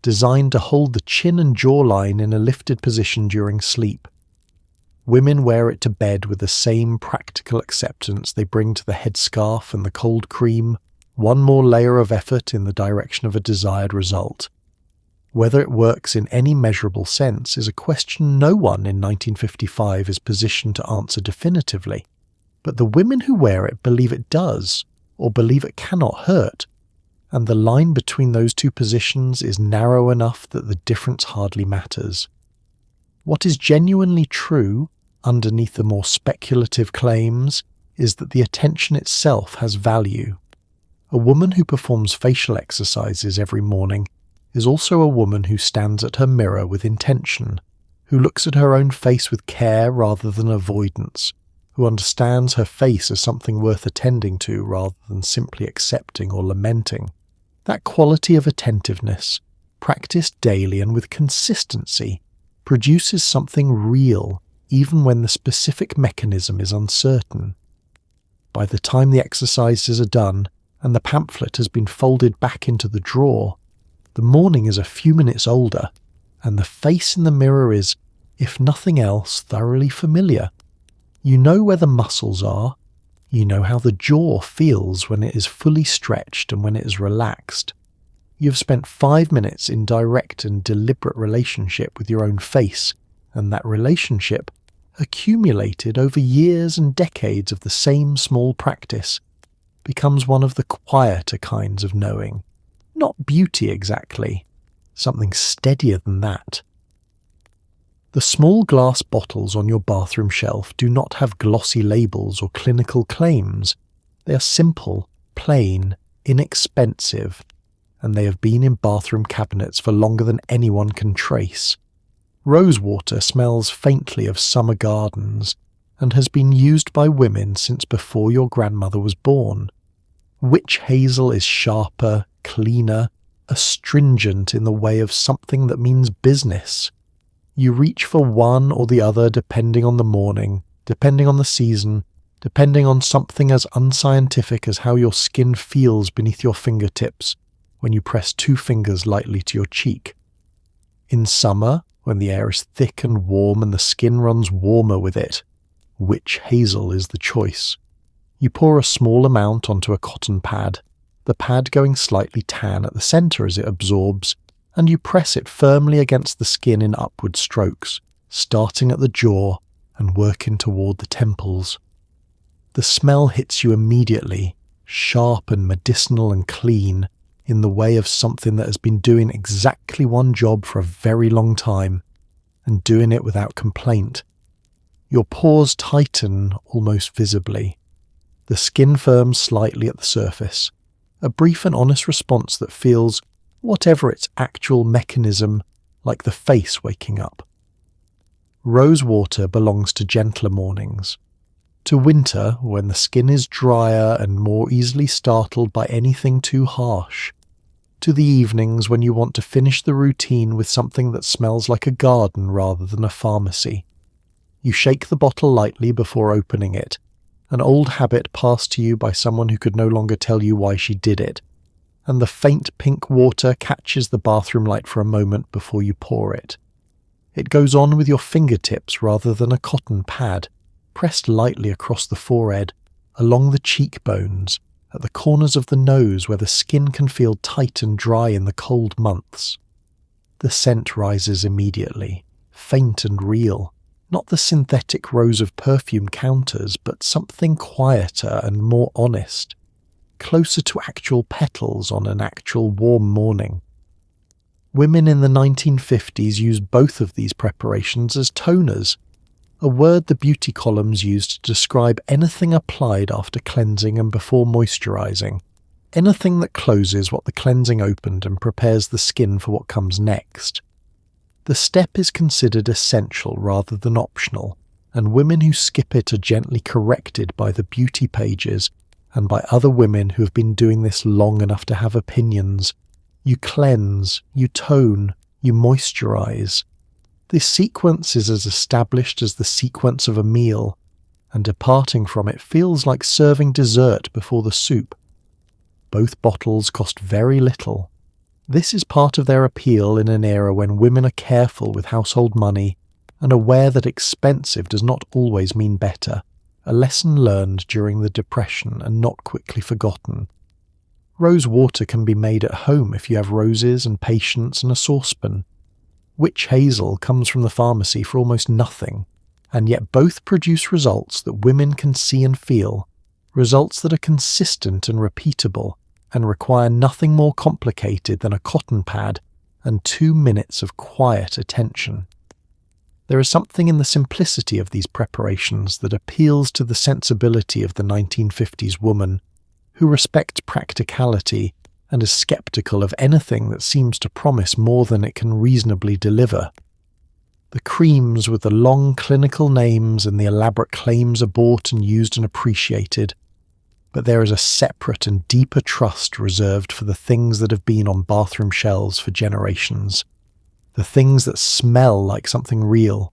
designed to hold the chin and jawline in a lifted position during sleep. Women wear it to bed with the same practical acceptance they bring to the headscarf and the cold cream, one more layer of effort in the direction of a desired result. Whether it works in any measurable sense is a question no one in 1955 is positioned to answer definitively, but the women who wear it believe it does, or believe it cannot hurt, and the line between those two positions is narrow enough that the difference hardly matters. What is genuinely true, underneath the more speculative claims, is that the attention itself has value. A woman who performs facial exercises every morning is also a woman who stands at her mirror with intention, who looks at her own face with care rather than avoidance, who understands her face as something worth attending to rather than simply accepting or lamenting. That quality of attentiveness, practiced daily and with consistency, produces something real even when the specific mechanism is uncertain. By the time the exercises are done and the pamphlet has been folded back into the drawer, the morning is a few minutes older, and the face in the mirror is, if nothing else, thoroughly familiar. You know where the muscles are, you know how the jaw feels when it is fully stretched and when it is relaxed. You've spent 5 minutes in direct and deliberate relationship with your own face, and that relationship, accumulated over years and decades of the same small practice, becomes one of the quieter kinds of knowing. Not beauty exactly, something steadier than that. The small glass bottles on your bathroom shelf do not have glossy labels or clinical claims. They are simple, plain, inexpensive, and they have been in bathroom cabinets for longer than anyone can trace. Rosewater smells faintly of summer gardens and has been used by women since before your grandmother was born. Witch hazel is sharper, cleaner, astringent in the way of something that means business. You reach for one or the other depending on the morning, depending on the season, depending on something as unscientific as how your skin feels beneath your fingertips when you press 2 fingers lightly to your cheek. In summer, when the air is thick and warm and the skin runs warmer with it, witch hazel is the choice. You pour a small amount onto a cotton pad, the pad going slightly tan at the centre as it absorbs, and you press it firmly against the skin in upward strokes, starting at the jaw and working toward the temples. The smell hits you immediately, sharp and medicinal and clean, in the way of something that has been doing exactly one job for a very long time, and doing it without complaint. Your pores tighten almost visibly. The skin firms slightly at the surface, a brief and honest response that feels, whatever its actual mechanism, like the face waking up. Rosewater belongs to gentler mornings. To winter, when the skin is drier and more easily startled by anything too harsh. To the evenings when you want to finish the routine with something that smells like a garden rather than a pharmacy. You shake the bottle lightly before opening it, an old habit passed to you by someone who could no longer tell you why she did it, and the faint pink water catches the bathroom light for a moment before you pour it. It goes on with your fingertips rather than a cotton pad, pressed lightly across the forehead, along the cheekbones, at the corners of the nose where the skin can feel tight and dry in the cold months. The scent rises immediately, faint and real, not the synthetic rows of perfume counters, but something quieter and more honest, closer to actual petals on an actual warm morning. Women in the 1950s used both of these preparations as toners, a word the beauty columns used to describe anything applied after cleansing and before moisturizing, anything that closes what the cleansing opened and prepares the skin for what comes next. The step is considered essential rather than optional, and women who skip it are gently corrected by the beauty pages and by other women who have been doing this long enough to have opinions. You cleanse, you tone, you moisturize. This sequence is as established as the sequence of a meal, and departing from it feels like serving dessert before the soup. Both bottles cost very little. This is part of their appeal in an era when women are careful with household money and aware that expensive does not always mean better, a lesson learned during the Depression and not quickly forgotten. Rose water can be made at home if you have roses and patience and a saucepan. Witch hazel comes from the pharmacy for almost nothing, and yet both produce results that women can see and feel, results that are consistent and repeatable, and require nothing more complicated than a cotton pad and 2 minutes of quiet attention. There is something in the simplicity of these preparations that appeals to the sensibility of the 1950s woman, who respects practicality and is skeptical of anything that seems to promise more than it can reasonably deliver. The creams with the long clinical names and the elaborate claims are bought and used and appreciated, but there is a separate and deeper trust reserved for the things that have been on bathroom shelves for generations. The things that smell like something real.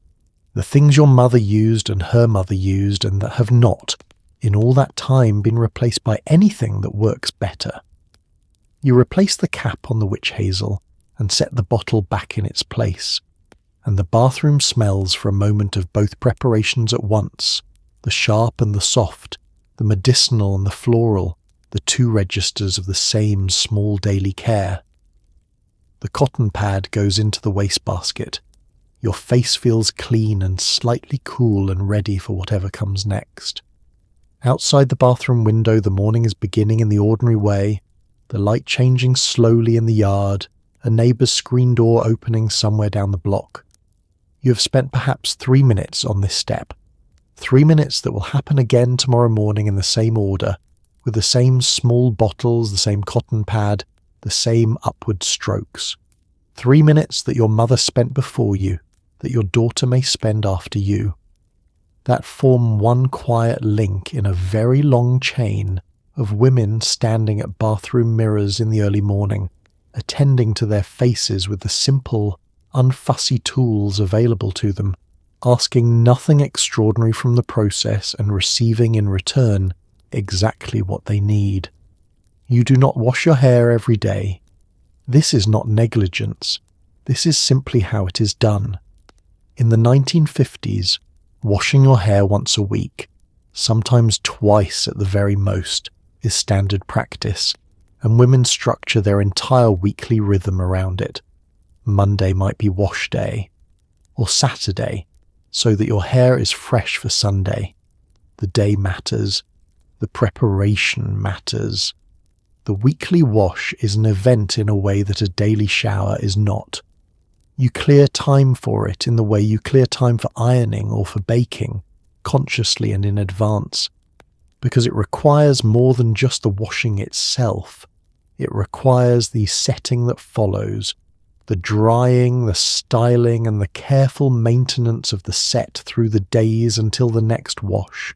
The things your mother used and her mother used and that have not, in all that time, been replaced by anything that works better. You replace the cap on the witch hazel and set the bottle back in its place, and the bathroom smells for a moment of both preparations at once, the sharp and the soft, the medicinal and the floral, the two registers of the same small daily care. The cotton pad goes into the wastebasket. Your face feels clean and slightly cool and ready for whatever comes next. Outside the bathroom window, the morning is beginning in the ordinary way, the light changing slowly in the yard, a neighbour's screen door opening somewhere down the block. You have spent perhaps 3 minutes on this step. 3 minutes that will happen again tomorrow morning in the same order, with the same small bottles, the same cotton pad, the same upward strokes. 3 minutes that your mother spent before you, that your daughter may spend after you. That form one quiet link in a very long chain of women standing at bathroom mirrors in the early morning, attending to their faces with the simple, unfussy tools available to them, asking nothing extraordinary from the process and receiving in return exactly what they need. You do not wash your hair every day. This is not negligence. This is simply how it is done. In the 1950s, washing your hair once a week, sometimes twice at the very most, is standard practice, and women structure their entire weekly rhythm around it. Monday might be wash day, or Saturday, so that your hair is fresh for Sunday. The day matters. The preparation matters. The weekly wash is an event in a way that a daily shower is not. You clear time for it in the way you clear time for ironing or for baking, consciously and in advance, because it requires more than just the washing itself. It requires the setting that follows, the drying, the styling, and the careful maintenance of the set through the days until the next wash.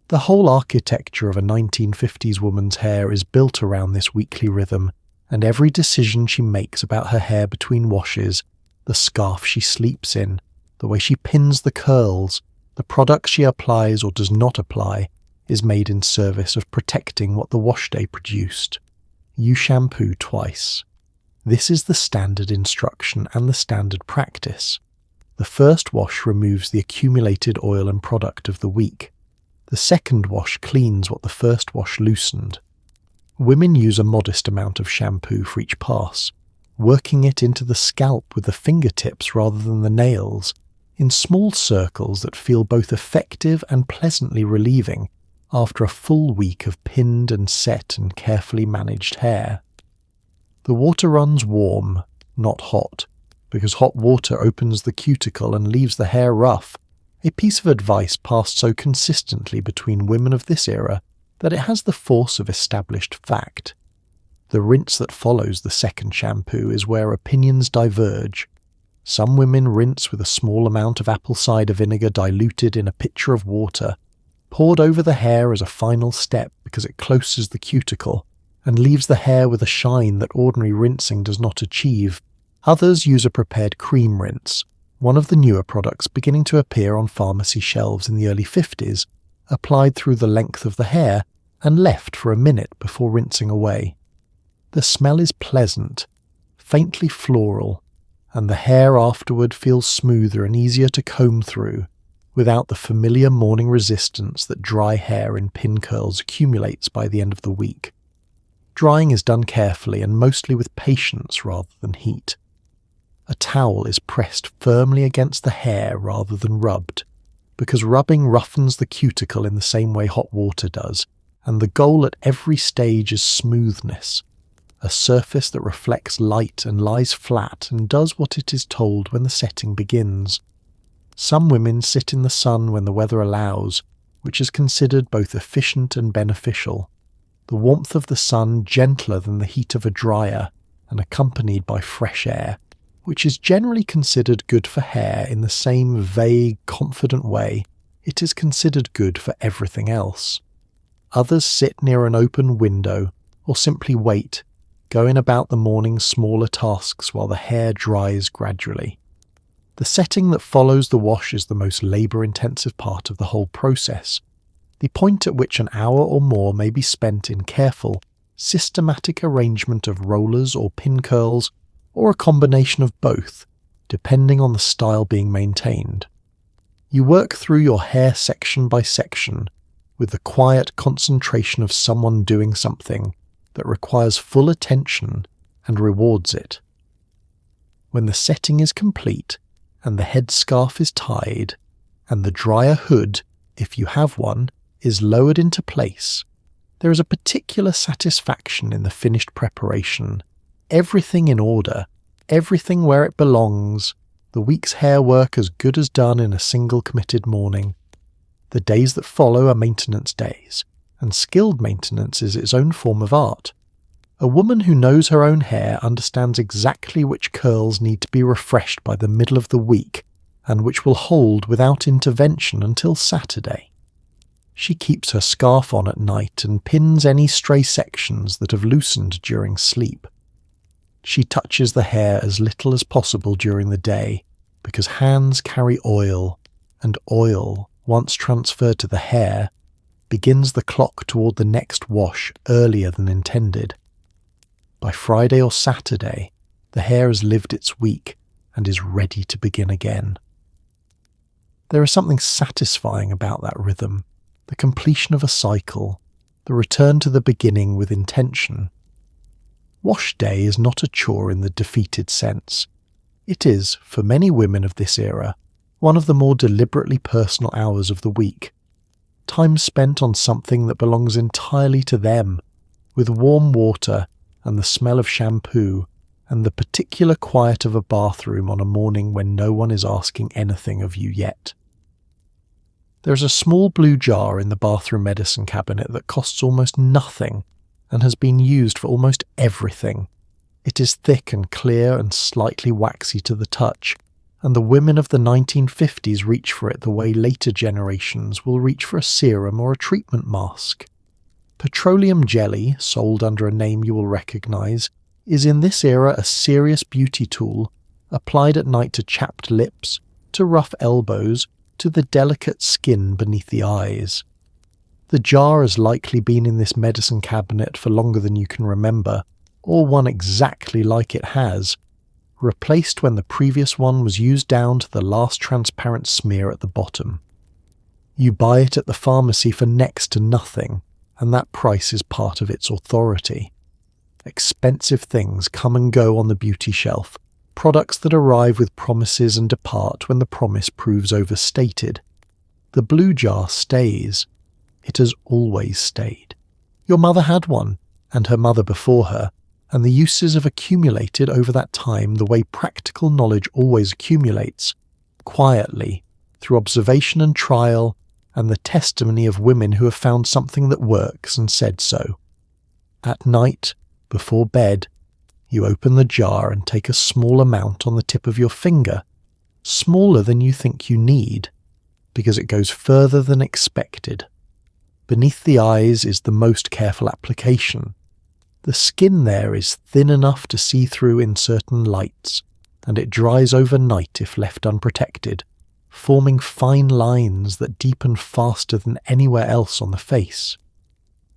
The whole architecture of a 1950s woman's hair is built around this weekly rhythm, and every decision she makes about her hair between washes, the scarf she sleeps in, the way she pins the curls, the products she applies or does not apply, is made in service of protecting what the wash day produced. You shampoo twice. This is the standard instruction and the standard practice. The first wash removes the accumulated oil and product of the week. The second wash cleans what the first wash loosened. Women use a modest amount of shampoo for each pass, working it into the scalp with the fingertips rather than the nails, in small circles that feel both effective and pleasantly relieving after a full week of pinned and set and carefully managed hair. The water runs warm, not hot, because hot water opens the cuticle and leaves the hair rough, a piece of advice passed so consistently between women of this era that it has the force of established fact. The rinse that follows the second shampoo is where opinions diverge. Some women rinse with a small amount of apple cider vinegar diluted in a pitcher of water, poured over the hair as a final step because it closes the cuticle and leaves the hair with a shine that ordinary rinsing does not achieve. Others use a prepared cream rinse, one of the newer products beginning to appear on pharmacy shelves in the early 50s, applied through the length of the hair and left for a minute before rinsing away. The smell is pleasant, faintly floral, and the hair afterward feels smoother and easier to comb through, without the familiar morning resistance that dry hair in pin curls accumulates by the end of the week. Drying is done carefully and mostly with patience rather than heat. A towel is pressed firmly against the hair rather than rubbed, because rubbing roughens the cuticle in the same way hot water does, and the goal at every stage is smoothness, a surface that reflects light and lies flat and does what it is told when the setting begins. Some women sit in the sun when the weather allows, which is considered both efficient and beneficial. The warmth of the sun gentler than the heat of a dryer and accompanied by fresh air, which is generally considered good for hair in the same vague, confident way it is considered good for everything else. Others sit near an open window or simply wait, going about the morning's smaller tasks while the hair dries gradually. The setting that follows the wash is the most labour-intensive part of the whole process, the point at which an hour or more may be spent in careful, systematic arrangement of rollers or pin curls, or a combination of both, depending on the style being maintained. You work through your hair section by section, with the quiet concentration of someone doing something that requires full attention and rewards it. When the setting is complete, and the headscarf is tied, and the dryer hood, if you have one, is lowered into place, there is a particular satisfaction in the finished preparation. Everything in order, everything where it belongs, the week's hair work as good as done in a single committed morning. The days that follow are maintenance days, and skilled maintenance is its own form of art. A woman who knows her own hair understands exactly which curls need to be refreshed by the middle of the week and which will hold without intervention until Saturday. She keeps her scarf on at night and pins any stray sections that have loosened during sleep. She touches the hair as little as possible during the day because hands carry oil, and oil, once transferred to the hair, begins the clock toward the next wash earlier than intended. By Friday or Saturday, the hair has lived its week and is ready to begin again. There is something satisfying about that rhythm, the completion of a cycle, the return to the beginning with intention. Wash day is not a chore in the defeated sense. It is, for many women of this era, one of the more deliberately personal hours of the week. Time spent on something that belongs entirely to them, with warm water and the smell of shampoo and the particular quiet of a bathroom on a morning when no one is asking anything of you yet. There is a small blue jar in the bathroom medicine cabinet that costs almost nothing and has been used for almost everything. It is thick and clear and slightly waxy to the touch, and the women of the 1950s reach for it the way later generations will reach for a serum or a treatment mask. Petroleum jelly, sold under a name you will recognise, is in this era a serious beauty tool, applied at night to chapped lips, to rough elbows, to the delicate skin beneath the eyes. The jar has likely been in this medicine cabinet for longer than you can remember, or one exactly like it has, replaced when the previous one was used down to the last transparent smear at the bottom. You buy it at the pharmacy for next to nothing, and that price is part of its authority. Expensive things come and go on the beauty shelf, products that arrive with promises and depart when the promise proves overstated. The blue jar stays. It has always stayed. Your mother had one, and her mother before her, and the uses have accumulated over that time the way practical knowledge always accumulates, quietly, through observation and trial, and the testimony of women who have found something that works and said so. At night, before bed, you open the jar and take a small amount on the tip of your finger, smaller than you think you need, because it goes further than expected. Beneath the eyes is the most careful application. The skin there is thin enough to see through in certain lights, and it dries overnight if left unprotected, forming fine lines that deepen faster than anywhere else on the face.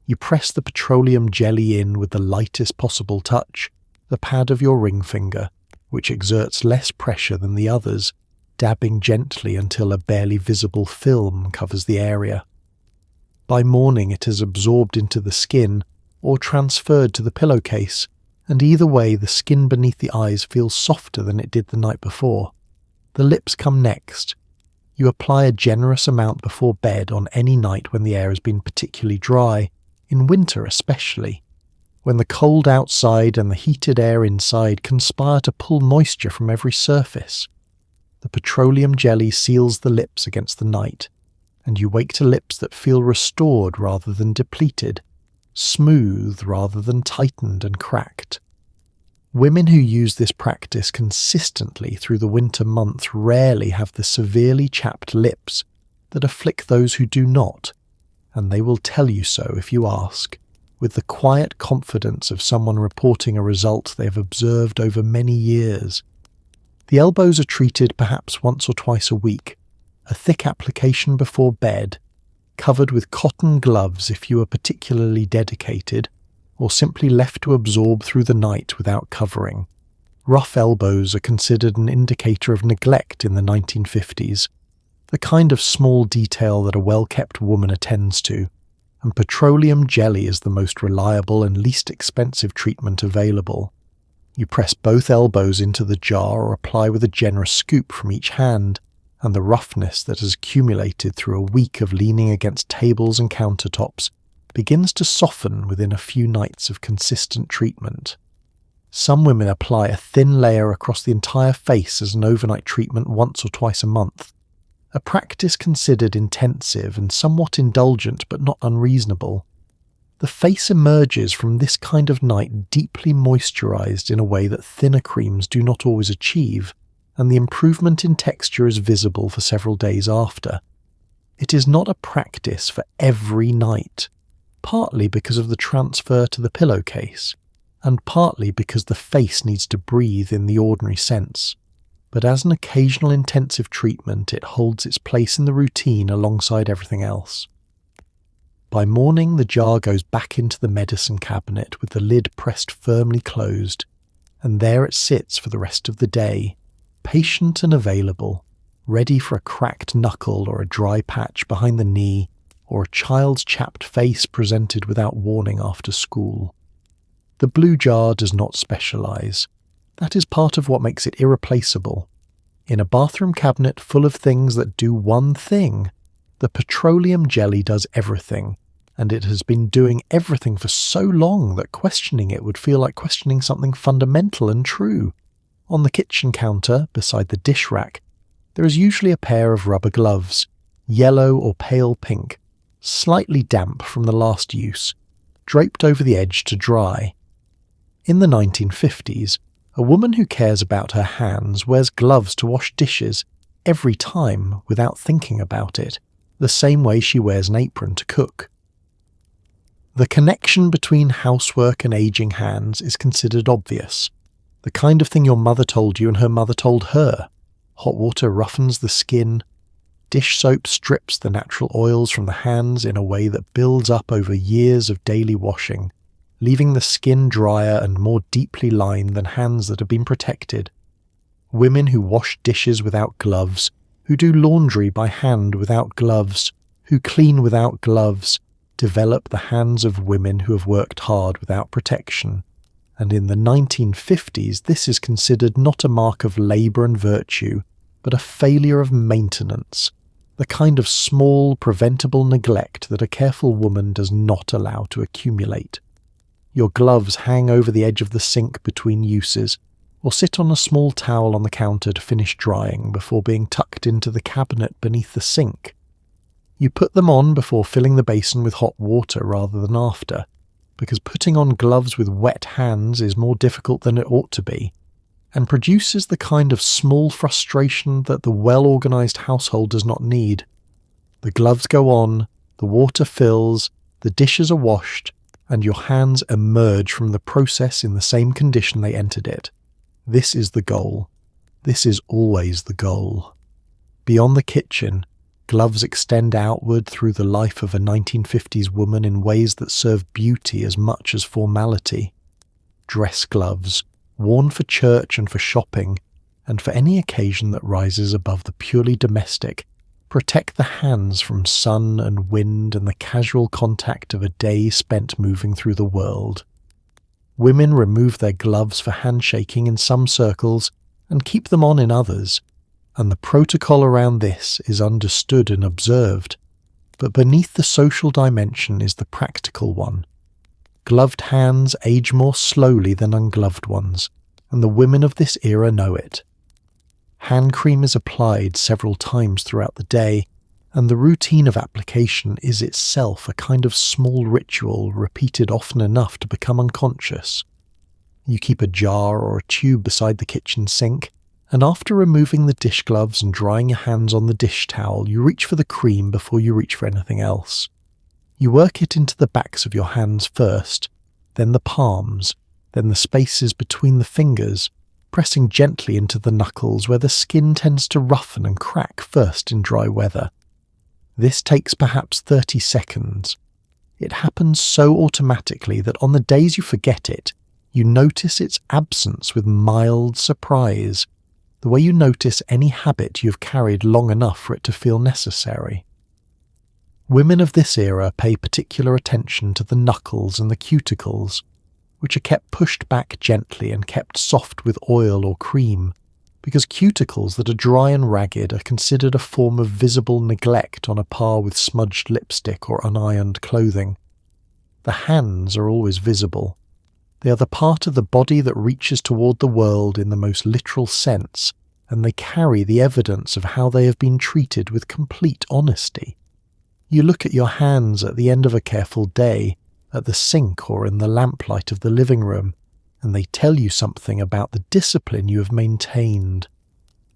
You press the petroleum jelly in with the lightest possible touch, the pad of your ring finger, which exerts less pressure than the others, dabbing gently until a barely visible film covers the area. By morning it is absorbed into the skin or transferred to the pillowcase, and either way the skin beneath the eyes feels softer than it did the night before. The lips come next. You apply a generous amount before bed on any night when the air has been particularly dry, in winter especially, when the cold outside and the heated air inside conspire to pull moisture from every surface. The petroleum jelly seals the lips against the night, and you wake to lips that feel restored rather than depleted, smooth rather than tightened and cracked. Women who use this practice consistently through the winter months rarely have the severely chapped lips that afflict those who do not, and they will tell you so if you ask, with the quiet confidence of someone reporting a result they have observed over many years. The elbows are treated perhaps once or twice a week, a thick application before bed, covered with cotton gloves if you are particularly dedicated, or simply left to absorb through the night without covering. Rough elbows are considered an indicator of neglect in the 1950s, the kind of small detail that a well-kept woman attends to, and petroleum jelly is the most reliable and least expensive treatment available. You press both elbows into the jar or apply with a generous scoop from each hand, and the roughness that has accumulated through a week of leaning against tables and countertops begins to soften within a few nights of consistent treatment. Some women apply a thin layer across the entire face as an overnight treatment once or twice a month, a practice considered intensive and somewhat indulgent but not unreasonable. The face emerges from this kind of night deeply moisturized in a way that thinner creams do not always achieve, and the improvement in texture is visible for several days after. It is not a practice for every night, partly because of the transfer to the pillowcase, and partly because the face needs to breathe in the ordinary sense. But as an occasional intensive treatment, it holds its place in the routine alongside everything else. By morning, the jar goes back into the medicine cabinet with the lid pressed firmly closed, and there it sits for the rest of the day, patient and available, ready for a cracked knuckle or a dry patch behind the knee, or a child's chapped face presented without warning after school. The blue jar does not specialize. That is part of what makes it irreplaceable. In a bathroom cabinet full of things that do one thing, the petroleum jelly does everything, and it has been doing everything for so long that questioning it would feel like questioning something fundamental and true. On the kitchen counter, beside the dish rack, there is usually a pair of rubber gloves, yellow or pale pink, slightly damp from the last use, draped over the edge to dry. In the 1950s, a woman who cares about her hands wears gloves to wash dishes every time without thinking about it, the same way she wears an apron to cook. The connection between housework and aging hands is considered obvious, the kind of thing your mother told you and her mother told her. Hot water roughens the skin. Dish soap strips the natural oils from the hands in a way that builds up over years of daily washing, leaving the skin drier and more deeply lined than hands that have been protected. Women who wash dishes without gloves, who do laundry by hand without gloves, who clean without gloves, develop the hands of women who have worked hard without protection. And in the 1950s, this is considered not a mark of labour and virtue, but a failure of maintenance, the kind of small, preventable neglect that a careful woman does not allow to accumulate. Your gloves hang over the edge of the sink between uses, or sit on a small towel on the counter to finish drying before being tucked into the cabinet beneath the sink. You put them on before filling the basin with hot water rather than after, because putting on gloves with wet hands is more difficult than it ought to be, and produces the kind of small frustration that the well-organised household does not need. The gloves go on, the water fills, the dishes are washed, and your hands emerge from the process in the same condition they entered it. This is the goal. This is always the goal. Beyond the kitchen, gloves extend outward through the life of a 1950s woman in ways that serve beauty as much as formality. Dress gloves, worn for church and for shopping, and for any occasion that rises above the purely domestic, protect the hands from sun and wind and the casual contact of a day spent moving through the world. Women remove their gloves for handshaking in some circles and keep them on in others, and the protocol around this is understood and observed, but beneath the social dimension is the practical one. Gloved hands age more slowly than ungloved ones, and the women of this era know it. Hand cream is applied several times throughout the day, and the routine of application is itself a kind of small ritual repeated often enough to become unconscious. You keep a jar or a tube beside the kitchen sink, and after removing the dish gloves and drying your hands on the dish towel, you reach for the cream before you reach for anything else. You work it into the backs of your hands first, then the palms, then the spaces between the fingers, pressing gently into the knuckles where the skin tends to roughen and crack first in dry weather. This takes perhaps 30 seconds. It happens so automatically that on the days you forget it, you notice its absence with mild surprise, the way you notice any habit you've carried long enough for it to feel necessary. Women of this era pay particular attention to the knuckles and the cuticles, which are kept pushed back gently and kept soft with oil or cream, because cuticles that are dry and ragged are considered a form of visible neglect on a par with smudged lipstick or unironed clothing. The hands are always visible. They are the part of the body that reaches toward the world in the most literal sense, and they carry the evidence of how they have been treated with complete honesty. You look at your hands at the end of a careful day, at the sink or in the lamplight of the living room, and they tell you something about the discipline you have maintained.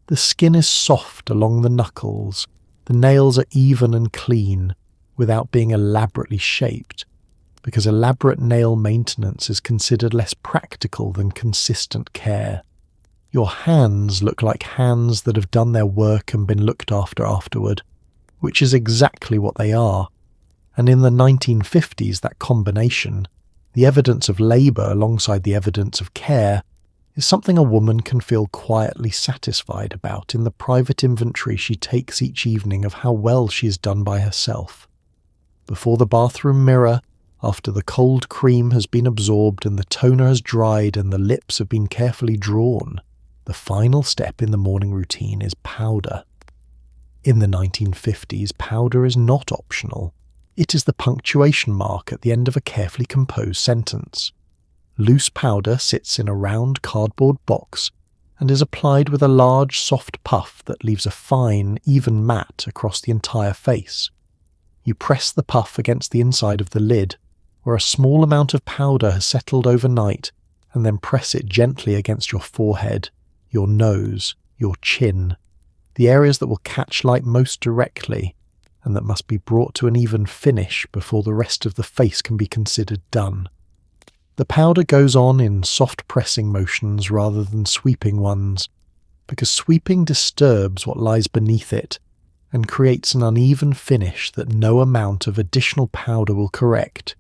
The skin is soft along the knuckles, the nails are even and clean, without being elaborately shaped, because elaborate nail maintenance is considered less practical than consistent care. Your hands look like hands that have done their work and been looked after afterward, which is exactly what they are. And in the 1950s, that combination, the evidence of labour alongside the evidence of care, is something a woman can feel quietly satisfied about in the private inventory she takes each evening of how well she has done by herself. Before the bathroom mirror, after the cold cream has been absorbed and the toner has dried and the lips have been carefully drawn, the final step in the morning routine is powder. In the 1950s, powder is not optional. It is the punctuation mark at the end of a carefully composed sentence. Loose powder sits in a round cardboard box and is applied with a large soft puff that leaves a fine, even mat across the entire face. You press the puff against the inside of the lid, where a small amount of powder has settled overnight, and then press it gently against your forehead, your nose, your chin, the areas that will catch light most directly, and that must be brought to an even finish before the rest of the face can be considered done. The powder goes on in soft pressing motions rather than sweeping ones, because sweeping disturbs what lies beneath it and creates an uneven finish that no amount of additional powder will correct.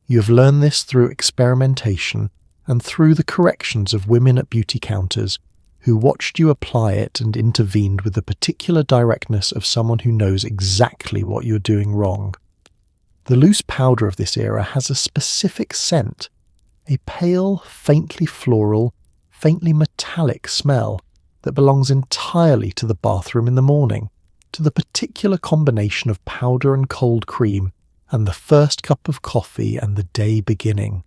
You have learned this through experimentation and through the corrections of women at beauty counters who watched you apply it and intervened with the particular directness of someone who knows exactly what you're doing wrong. The loose powder of this era has a specific scent, a pale, faintly floral, faintly metallic smell that belongs entirely to the bathroom in the morning, to the particular combination of powder and cold cream, and the first cup of coffee and the day beginning.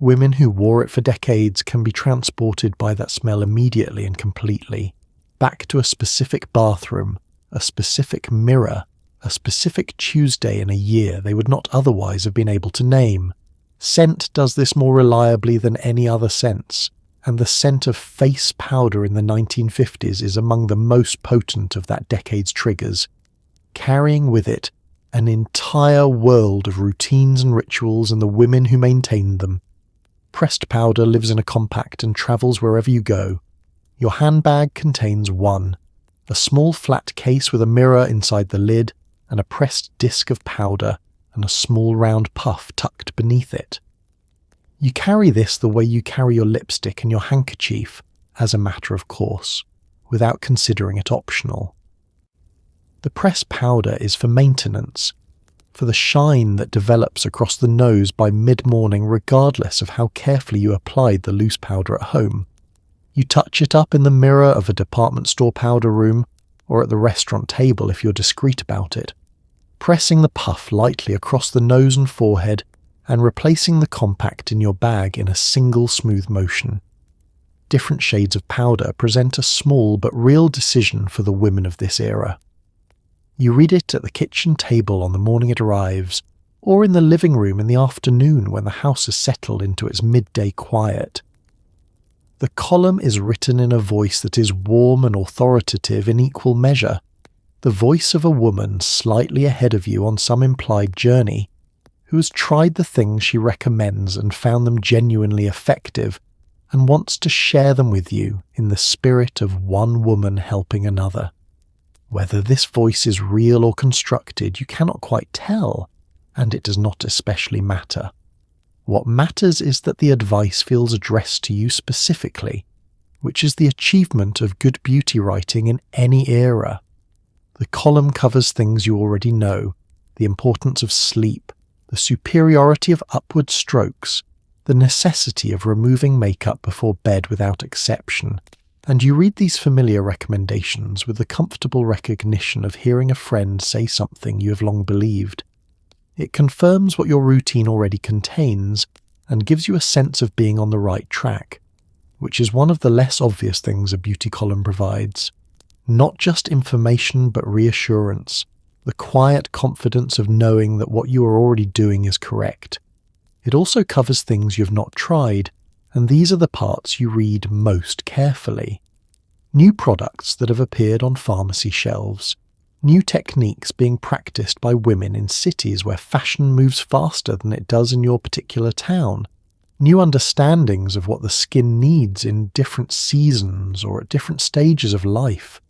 Women who wore it for decades can be transported by that smell immediately and completely, back to a specific bathroom, a specific mirror, a specific Tuesday in a year they would not otherwise have been able to name. Scent does this more reliably than any other sense, and the scent of face powder in the 1950s is among the most potent of that decade's triggers, carrying with it an entire world of routines and rituals and the women who maintained them. Pressed powder lives in a compact and travels wherever you go. Your handbag contains one, a small flat case with a mirror inside the lid and a pressed disc of powder and a small round puff tucked beneath it. You carry this the way you carry your lipstick and your handkerchief, as a matter of course, without considering it optional. The pressed powder is for maintenance, for the shine that develops across the nose by mid-morning regardless of how carefully you applied the loose powder at home. You touch it up in the mirror of a department store powder room, or at the restaurant table if you're discreet about it, pressing the puff lightly across the nose and forehead and replacing the compact in your bag in a single smooth motion. different shades of powder present a small but real decision for the women of this era. You read it at the kitchen table on the morning it arrives, or in the living room in the afternoon when the house has settled into its midday quiet. The column is written in a voice that is warm and authoritative in equal measure, the voice of a woman slightly ahead of you on some implied journey, who has tried the things she recommends and found them genuinely effective, and wants to share them with you in the spirit of one woman helping another. Whether this voice is real or constructed, you cannot quite tell, and it does not especially matter. What matters is that the advice feels addressed to you specifically, which is the achievement of good beauty writing in any era. The column covers things you already know, the importance of sleep, the superiority of upward strokes, the necessity of removing makeup before bed without exception, and you read these familiar recommendations with the comfortable recognition of hearing a friend say something you have long believed. It confirms what your routine already contains and gives you a sense of being on the right track, which is one of the less obvious things a beauty column provides. Not just information but reassurance, the quiet confidence of knowing that what you are already doing is correct. It also covers things you have not tried, and these are the parts you read most carefully. New products that have appeared on pharmacy shelves, new techniques being practiced by women in cities where fashion moves faster than it does in your particular town, new understandings of what the skin needs in different seasons or at different stages of life.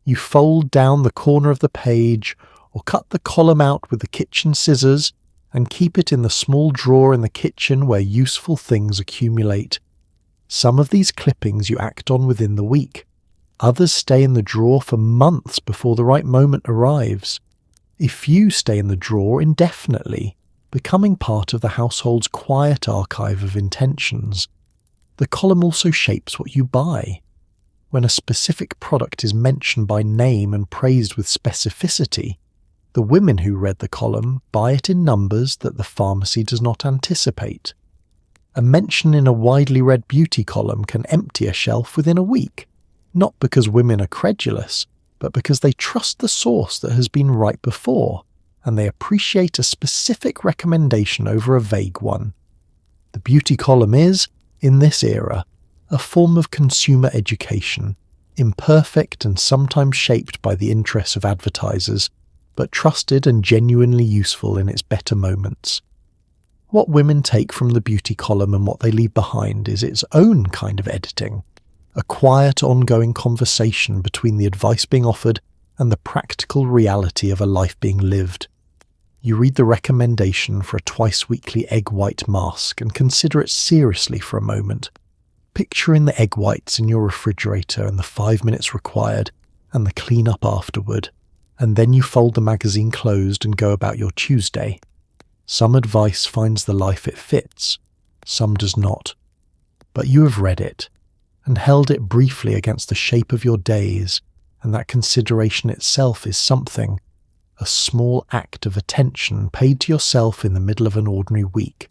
You fold down the corner of the page or cut the column out with the kitchen scissors and keep it in the small drawer in the kitchen where useful things accumulate. Some of these clippings you act on within the week. Others stay in the drawer for months before the right moment arrives. A few stay in the drawer indefinitely, becoming part of the household's quiet archive of intentions. The column also shapes what you buy. When a specific product is mentioned by name and praised with specificity, the women who read the column buy it in numbers that the pharmacy does not anticipate. A mention in a widely read beauty column can empty a shelf within a week, not because women are credulous, but because they trust the source that has been right before, and they appreciate a specific recommendation over a vague one. The beauty column is, in this era, a form of consumer education, imperfect and sometimes shaped by the interests of advertisers, but trusted and genuinely useful in its better moments. What women take from the beauty column and what they leave behind is its own kind of editing, a quiet ongoing conversation between the advice being offered and the practical reality of a life being lived. You read the recommendation for a twice-weekly egg white mask and consider it seriously for a moment, picturing the egg whites in your refrigerator and the 5 minutes required and the clean-up afterward. And then you fold the magazine closed and go about your Tuesday. Some advice finds the life it fits, some does not. But you have read it, and held it briefly against the shape of your days, and that consideration itself is something, a small act of attention paid to yourself in the middle of an ordinary week.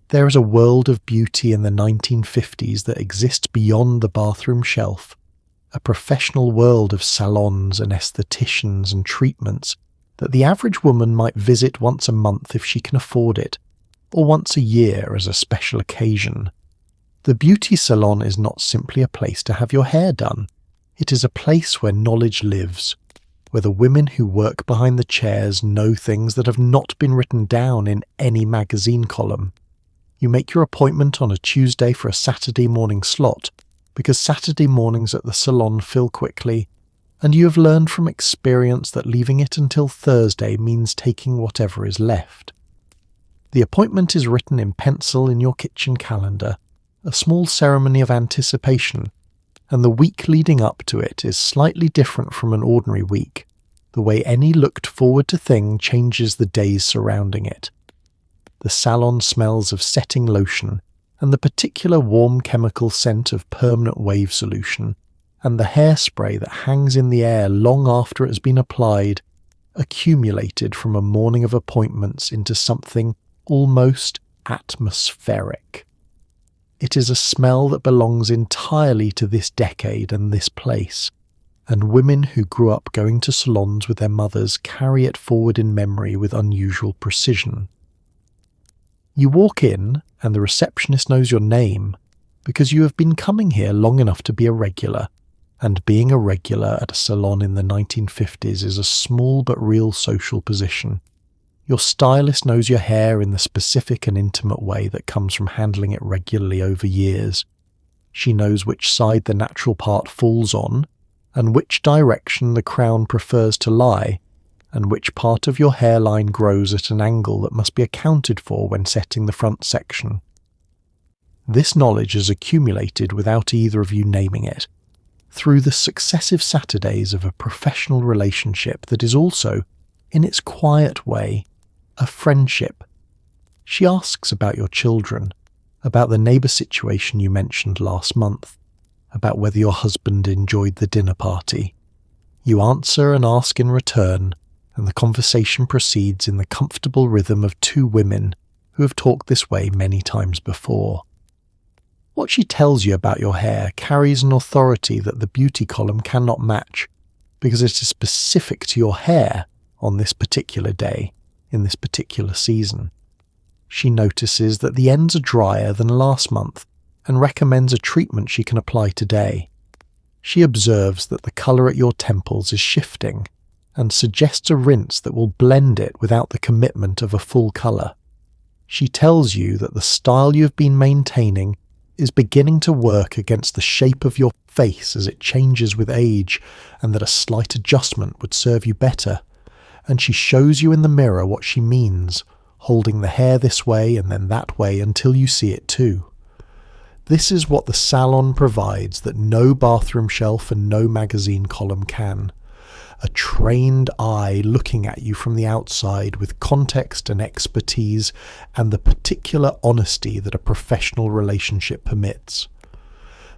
There is a world of beauty in the 1950s that exists beyond the bathroom shelf, a professional world of salons and estheticians and treatments that the average woman might visit once a month if she can afford it, or once a year as a special occasion. The beauty salon is not simply a place to have your hair done. It is a place where knowledge lives, where the women who work behind the chairs know things that have not been written down in any magazine column. You make your appointment on a Tuesday for a Saturday morning slot, because Saturday mornings at the salon fill quickly, and you have learned from experience that leaving it until Thursday means taking whatever is left. The appointment is written in pencil in your kitchen calendar, a small ceremony of anticipation, and the week leading up to it is slightly different from an ordinary week, the way any looked-forward-to thing changes the days surrounding it. The salon smells of setting lotion, and the particular warm chemical scent of permanent wave solution, and the hairspray that hangs in the air long after it has been applied, accumulated from a morning of appointments into something almost atmospheric. It is a smell that belongs entirely to this decade and this place, and women who grew up going to salons with their mothers carry it forward in memory with unusual precision. You walk in, and the receptionist knows your name, because you have been coming here long enough to be a regular, and being a regular at a salon in the 1950s is a small but real social position. Your stylist knows your hair in the specific and intimate way that comes from handling it regularly over years. She knows which side the natural part falls on, and which direction the crown prefers to lie, and which part of your hairline grows at an angle that must be accounted for when setting the front section. This knowledge is accumulated without either of you naming it, through the successive Saturdays of a professional relationship that is also, in its quiet way, a friendship. She asks about your children, about the neighbour situation you mentioned last month, about whether your husband enjoyed the dinner party. You answer and ask in return, and the conversation proceeds in the comfortable rhythm of two women who have talked this way many times before. What she tells you about your hair carries an authority that the beauty column cannot match, because it is specific to your hair on this particular day, in this particular season. She notices that the ends are drier than last month and recommends a treatment she can apply today. She observes that the colour at your temples is shifting and suggests a rinse that will blend it without the commitment of a full colour. She tells you that the style you have been maintaining is beginning to work against the shape of your face as it changes with age, and that a slight adjustment would serve you better. And she shows you in the mirror what she means, holding the hair this way and then that way until you see it too. This is what the salon provides that no bathroom shelf and no magazine column can. A trained eye looking at you from the outside with context and expertise and the particular honesty that a professional relationship permits.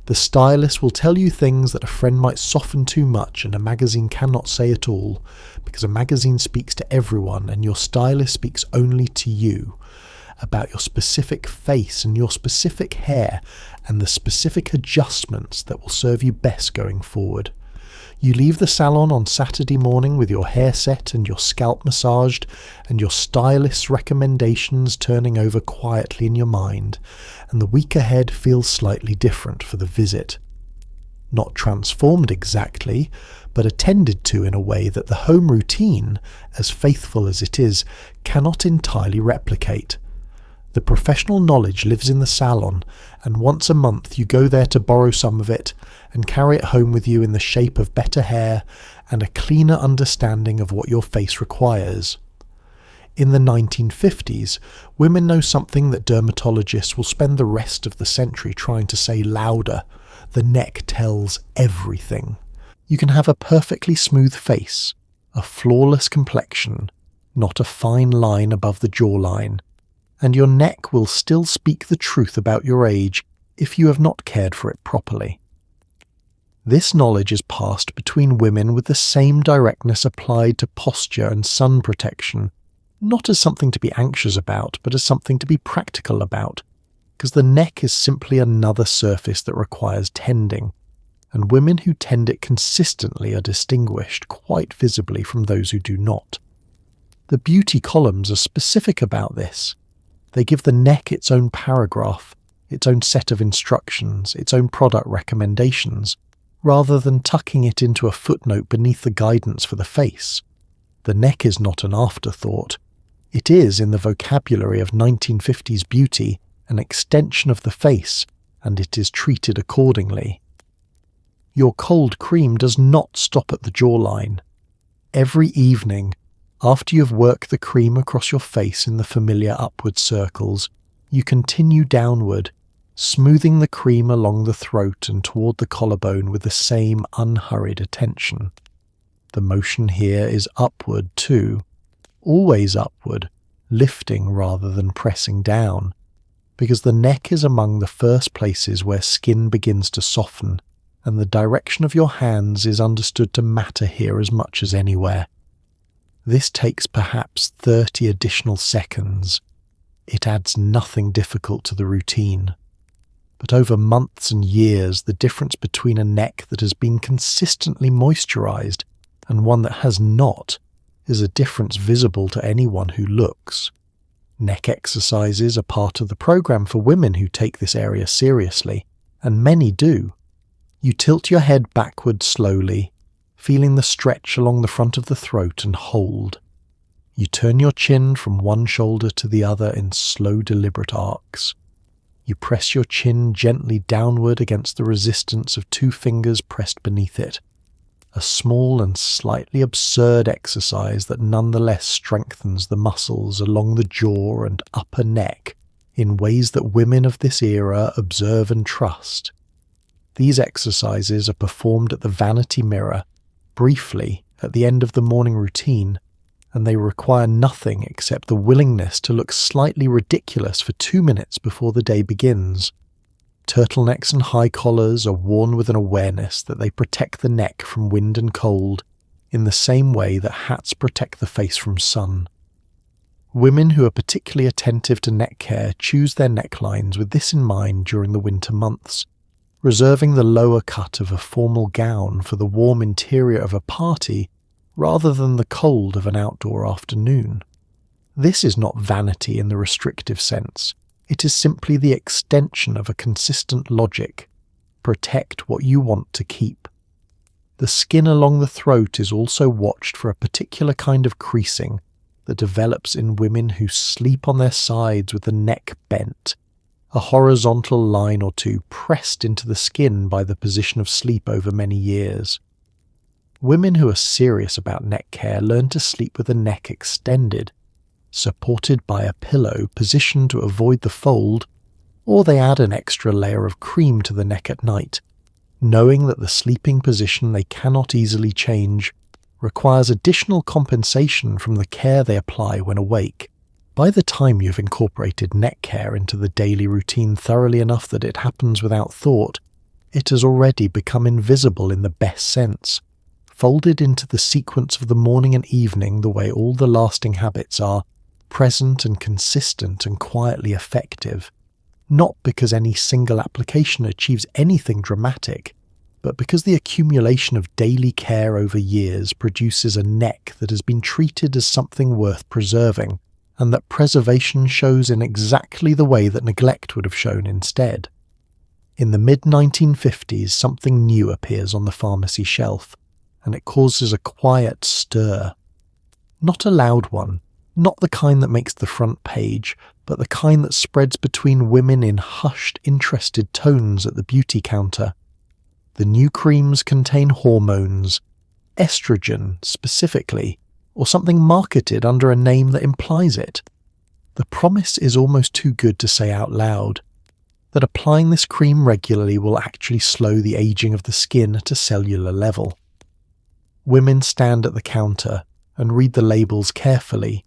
The stylist will tell you things that a friend might soften too much and a magazine cannot say at all, because a magazine speaks to everyone and your stylist speaks only to you, about your specific face and your specific hair and the specific adjustments that will serve you best going forward. You leave the salon on Saturday morning with your hair set and your scalp massaged and your stylist's recommendations turning over quietly in your mind, and the week ahead feels slightly different for the visit. Not transformed exactly, but attended to in a way that the home routine, as faithful as it is, cannot entirely replicate. The professional knowledge lives in the salon, and once a month you go there to borrow some of it and carry it home with you in the shape of better hair and a cleaner understanding of what your face requires. In the 1950s, women know something that dermatologists will spend the rest of the century trying to say louder. The neck tells everything. You can have a perfectly smooth face, a flawless complexion, not a fine line above the jawline, and your neck will still speak the truth about your age if you have not cared for it properly. This knowledge is passed between women with the same directness applied to posture and sun protection, not as something to be anxious about, but as something to be practical about, because the neck is simply another surface that requires tending, and women who tend it consistently are distinguished quite visibly from those who do not. The beauty columns are specific about this. They give the neck its own paragraph, its own set of instructions, its own product recommendations, rather than tucking it into a footnote beneath the guidance for the face. The neck is not an afterthought. It is, in the vocabulary of 1950s beauty, an extension of the face, and it is treated accordingly. Your cold cream does not stop at the jawline. Every evening, after you have worked the cream across your face in the familiar upward circles, you continue downward, smoothing the cream along the throat and toward the collarbone with the same unhurried attention. The motion here is upward too, always upward, lifting rather than pressing down, because the neck is among the first places where skin begins to soften, and the direction of your hands is understood to matter here as much as anywhere. This takes perhaps 30 additional seconds. It adds nothing difficult to the routine. but over months and years the difference between a neck that has been consistently moisturized and one that has not is a difference visible to anyone who looks. Neck exercises are part of the program for women who take this area seriously, and many do. You tilt your head backward slowly, feeling the stretch along the front of the throat, and hold. You turn your chin from one shoulder to the other in slow, deliberate arcs. You press your chin gently downward against the resistance of two fingers pressed beneath it. A small and slightly absurd exercise that nonetheless strengthens the muscles along the jaw and upper neck in ways that women of this era observe and trust. These exercises are performed at the vanity mirror, briefly at the end of the morning routine, and they require nothing except the willingness to look slightly ridiculous for 2 minutes before the day begins. Turtlenecks and high collars are worn with an awareness that they protect the neck from wind and cold in the same way that hats protect the face from sun. Women who are particularly attentive to neck care choose their necklines with this in mind during the winter months, reserving the lower cut of a formal gown for the warm interior of a party rather than the cold of an outdoor afternoon. This is not vanity in the restrictive sense. It is simply the extension of a consistent logic. Protect what you want to keep. The skin along the throat is also watched for a particular kind of creasing that develops in women who sleep on their sides with the neck bent, a horizontal line or two pressed into the skin by the position of sleep over many years. Women who are serious about neck care learn to sleep with the neck extended, supported by a pillow positioned to avoid the fold, or they add an extra layer of cream to the neck at night, knowing that the sleeping position they cannot easily change requires additional compensation from the care they apply when awake. By the time you've incorporated neck care into the daily routine thoroughly enough that it happens without thought, it has already become invisible in the best sense, folded into the sequence of the morning and evening the way all the lasting habits are, present and consistent and quietly effective, not because any single application achieves anything dramatic, but because the accumulation of daily care over years produces a neck that has been treated as something worth preserving, and that preservation shows in exactly the way that neglect would have shown instead. In the mid-1950s, something new appears on the pharmacy shelf, and it causes a quiet stir. Not a loud one, not the kind that makes the front page, but the kind that spreads between women in hushed, interested tones at the beauty counter. The new creams contain hormones, estrogen specifically, or something marketed under a name that implies it. The promise is almost too good to say out loud, that applying this cream regularly will actually slow the aging of the skin at a cellular level. Women stand at the counter and read the labels carefully,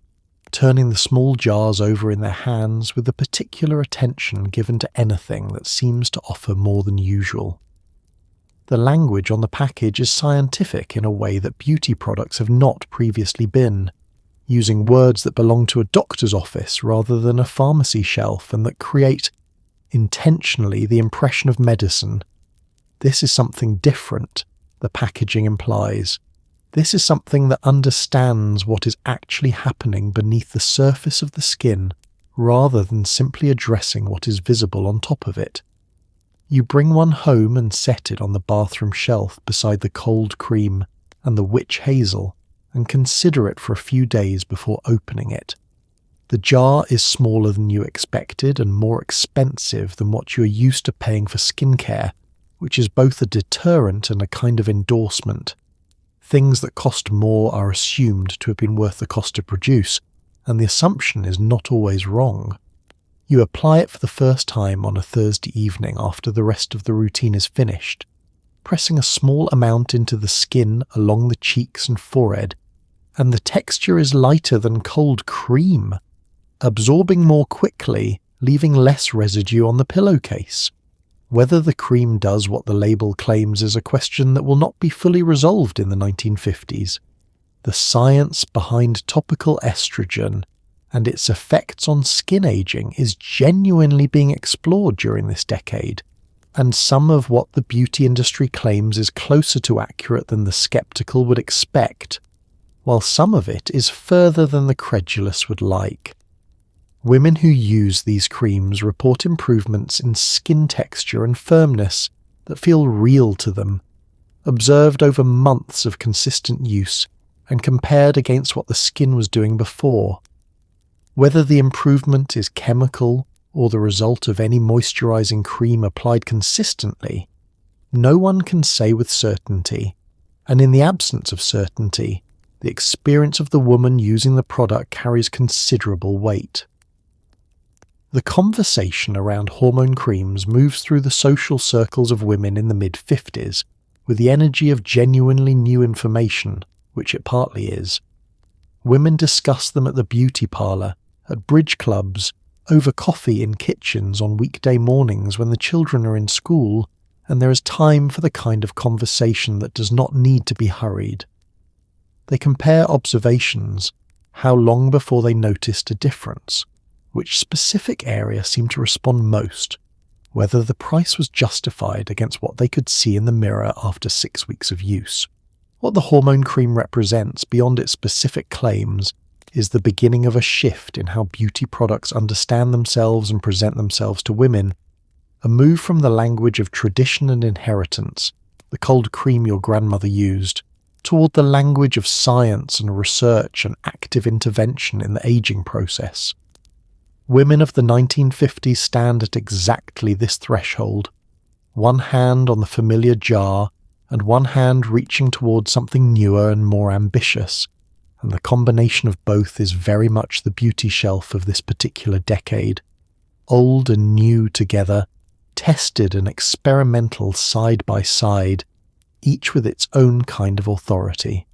turning the small jars over in their hands with a particular attention given to anything that seems to offer more than usual. The language on the package is scientific in a way that beauty products have not previously been, using words that belong to a doctor's office rather than a pharmacy shelf and that create, intentionally, the impression of medicine. This is something different, the packaging implies. This is something that understands what is actually happening beneath the surface of the skin rather than simply addressing what is visible on top of it. You bring one home and set it on the bathroom shelf beside the cold cream and the witch hazel and consider it for a few days before opening it. The jar is smaller than you expected and more expensive than what you are used to paying for skincare, which is both a deterrent and a kind of endorsement. Things that cost more are assumed to have been worth the cost to produce, and the assumption is not always wrong. You apply it for the first time on a Thursday evening after the rest of the routine is finished, pressing a small amount into the skin along the cheeks and forehead, and the texture is lighter than cold cream, absorbing more quickly, leaving less residue on the pillowcase. Whether the cream does what the label claims is a question that will not be fully resolved in the 1950s. The science behind topical estrogen and its effects on skin aging is genuinely being explored during this decade, and some of what the beauty industry claims is closer to accurate than the skeptical would expect, while some of it is further than the credulous would like. Women who use these creams report improvements in skin texture and firmness that feel real to them, observed over months of consistent use and compared against what the skin was doing before. Whether the improvement is chemical or the result of any moisturizing cream applied consistently, no one can say with certainty, and in the absence of certainty, the experience of the woman using the product carries considerable weight. The conversation around hormone creams moves through the social circles of women in the mid-50s with the energy of genuinely new information, which it partly is. Women discuss them at the beauty parlour, at bridge clubs, over coffee in kitchens on weekday mornings when the children are in school, and there is time for the kind of conversation that does not need to be hurried. They compare observations, how long before they noticed a difference, which specific area seemed to respond most, whether the price was justified against what they could see in the mirror after 6 weeks of use. What the hormone cream represents beyond its specific claims is the beginning of a shift in how beauty products understand themselves and present themselves to women, a move from the language of tradition and inheritance, the cold cream your grandmother used, toward the language of science and research and active intervention in the aging process. Women of the 1950s stand at exactly this threshold, one hand on the familiar jar and one hand reaching towards something newer and more ambitious, and the combination of both is very much the beauty shelf of this particular decade, old and new together, tested and experimental side by side, each with its own kind of authority.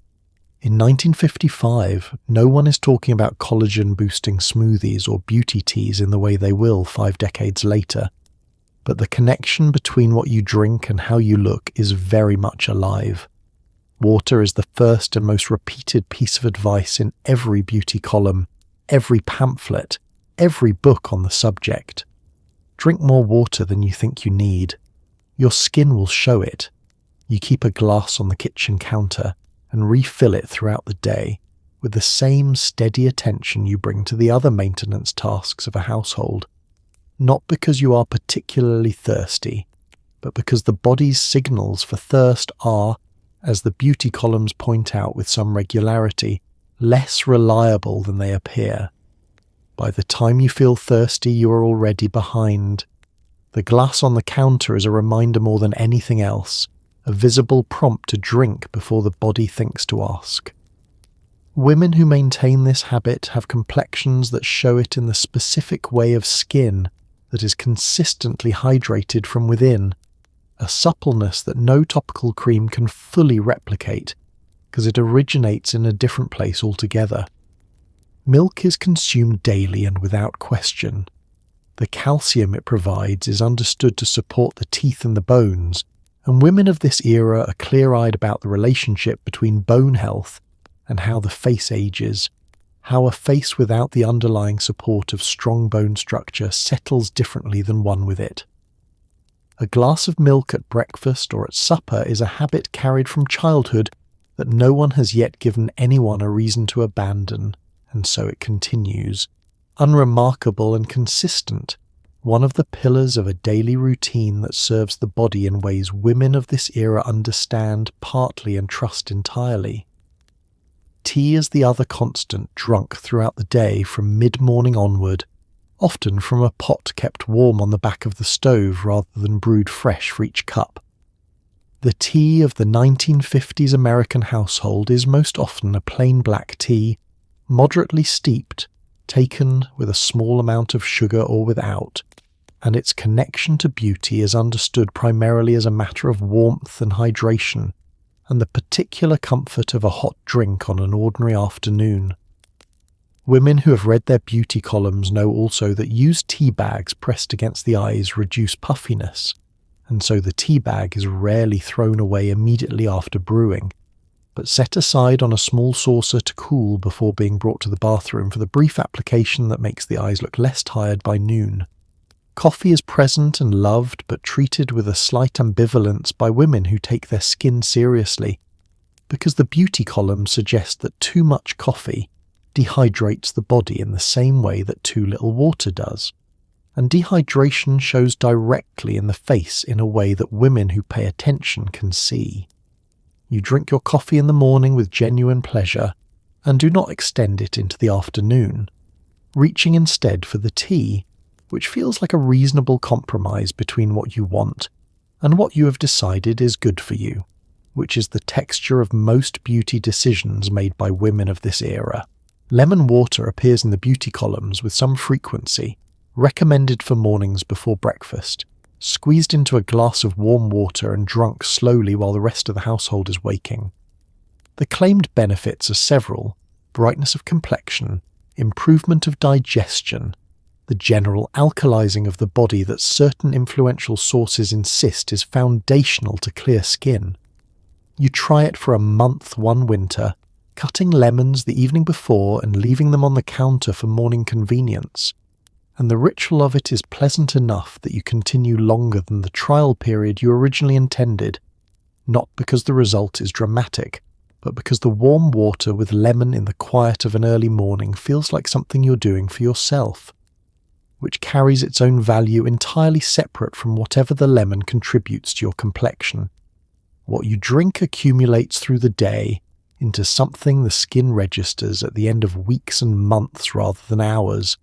In 1955, no one is talking about collagen-boosting smoothies or beauty teas in the way they will 5 decades later, but the connection between what you drink and how you look is very much alive. Water is the first and most repeated piece of advice in every beauty column, every pamphlet, every book on the subject. Drink more water than you think you need. Your skin will show it. You keep a glass on the kitchen counter and refill it throughout the day with the same steady attention you bring to the other maintenance tasks of a household. Not because you are particularly thirsty, but because the body's signals for thirst are, as the beauty columns point out with some regularity, less reliable than they appear. By the time you feel thirsty, you are already behind. The glass on the counter is a reminder more than anything else, a visible prompt to drink before the body thinks to ask. Women who maintain this habit have complexions that show it in the specific way of skin that is consistently hydrated from within, a suppleness that no topical cream can fully replicate, because it originates in a different place altogether. Milk is consumed daily and without question. The calcium it provides is understood to support the teeth and the bones, and women of this era are clear-eyed about the relationship between bone health and how the face ages, how a face without the underlying support of strong bone structure settles differently than one with it. A glass of milk at breakfast or at supper is a habit carried from childhood that no one has yet given anyone a reason to abandon, and so it continues, unremarkable and consistent, one of the pillars of a daily routine that serves the body in ways women of this era understand partly and trust entirely. Tea is the other constant drunk throughout the day from mid-morning onward, often from a pot kept warm on the back of the stove rather than brewed fresh for each cup. The tea of the 1950s American household is most often a plain black tea, moderately steeped, taken with a small amount of sugar or without, and its connection to beauty is understood primarily as a matter of warmth and hydration, and the particular comfort of a hot drink on an ordinary afternoon. Women who have read their beauty columns know also that used tea bags pressed against the eyes reduce puffiness, and so the tea bag is rarely thrown away immediately after brewing, but set aside on a small saucer to cool before being brought to the bathroom for the brief application that makes the eyes look less tired by noon. Coffee is present and loved, but treated with a slight ambivalence by women who take their skin seriously, because the beauty columns suggest that too much coffee dehydrates the body in the same way that too little water does. And dehydration shows directly in the face in a way that women who pay attention can see. You drink your coffee in the morning with genuine pleasure and do not extend it into the afternoon, reaching instead for the tea, which feels like a reasonable compromise between what you want and what you have decided is good for you, which is the texture of most beauty decisions made by women of this era. Lemon water appears in the beauty columns with some frequency, recommended for mornings before breakfast, squeezed into a glass of warm water and drunk slowly while the rest of the household is waking. The claimed benefits are several: brightness of complexion, improvement of digestion, the general alkalizing of the body that certain influential sources insist is foundational to clear skin. You try it for a month one winter, cutting lemons the evening before and leaving them on the counter for morning convenience, and the ritual of it is pleasant enough that you continue longer than the trial period you originally intended, not because the result is dramatic, but because the warm water with lemon in the quiet of an early morning feels like something you're doing for yourself, which carries its own value entirely separate from whatever the lemon contributes to your complexion. What you drink accumulates through the day into something the skin registers at the end of weeks and months rather than hours,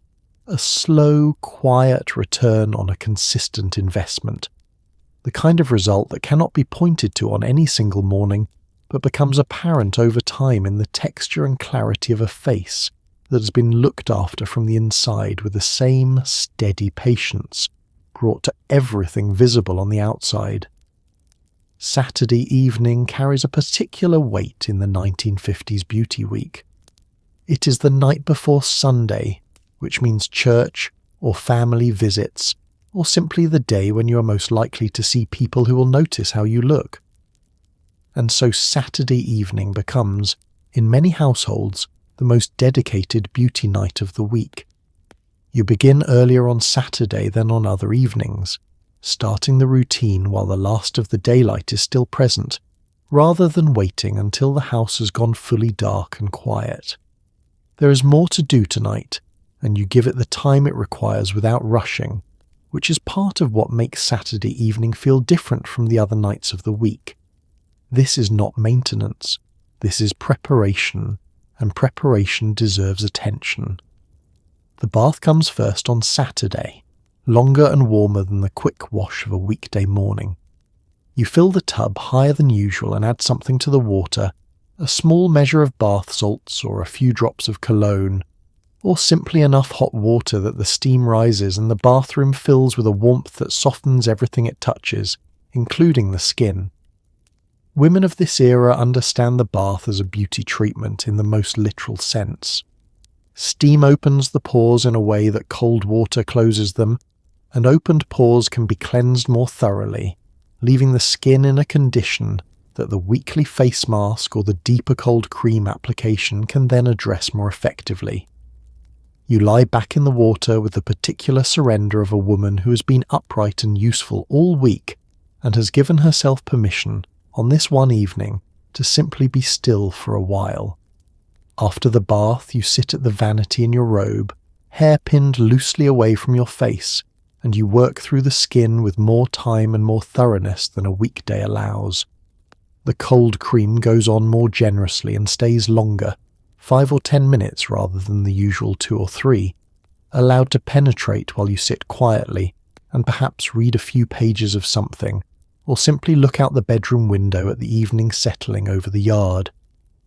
a slow, quiet return on a consistent investment, the kind of result that cannot be pointed to on any single morning, but becomes apparent over time in the texture and clarity of a face that has been looked after from the inside with the same steady patience brought to everything visible on the outside. Saturday evening carries a particular weight in the 1950s Beauty Week. It is the night before Sunday, which means church or family visits, or simply the day when you are most likely to see people who will notice how you look. And so Saturday evening becomes, in many households, the most dedicated beauty night of the week. You begin earlier on Saturday than on other evenings, starting the routine while the last of the daylight is still present, rather than waiting until the house has gone fully dark and quiet. There is more to do tonight, and you give it the time it requires without rushing, which is part of what makes Saturday evening feel different from the other nights of the week. This is not maintenance, this is preparation, and preparation deserves attention. The bath comes first on Saturday, longer and warmer than the quick wash of a weekday morning. You fill the tub higher than usual and add something to the water, a small measure of bath salts or a few drops of cologne, or simply enough hot water that the steam rises and the bathroom fills with a warmth that softens everything it touches, including the skin. Women of this era understand the bath as a beauty treatment in the most literal sense. Steam opens the pores in a way that cold water closes them, and opened pores can be cleansed more thoroughly, leaving the skin in a condition that the weekly face mask or the deeper cold cream application can then address more effectively. You lie back in the water with the particular surrender of a woman who has been upright and useful all week and has given herself permission, on this one evening, to simply be still for a while. After the bath, you sit at the vanity in your robe, hair pinned loosely away from your face, and you work through the skin with more time and more thoroughness than a weekday allows. The cold cream goes on more generously and stays longer, 5 or 10 minutes rather than the usual 2 or 3, allowed to penetrate while you sit quietly and perhaps read a few pages of something, or simply look out the bedroom window at the evening settling over the yard.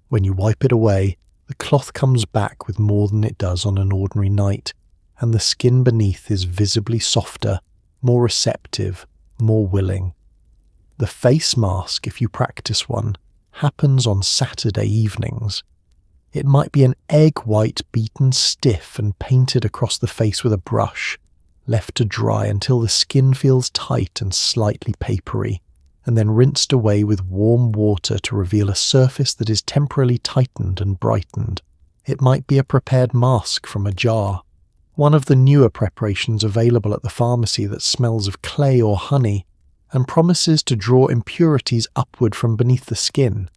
When you wipe it away, the cloth comes back with more than it does on an ordinary night, and the skin beneath is visibly softer, more receptive, more willing. The face mask, if you practice one, happens on Saturday evenings. It might be an egg white beaten stiff and painted across the face with a brush, left to dry until the skin feels tight and slightly papery, and then rinsed away with warm water to reveal a surface that is temporarily tightened and brightened. It might be a prepared mask from a jar, one of the newer preparations available at the pharmacy that smells of clay or honey and promises to draw impurities upward from beneath the skin.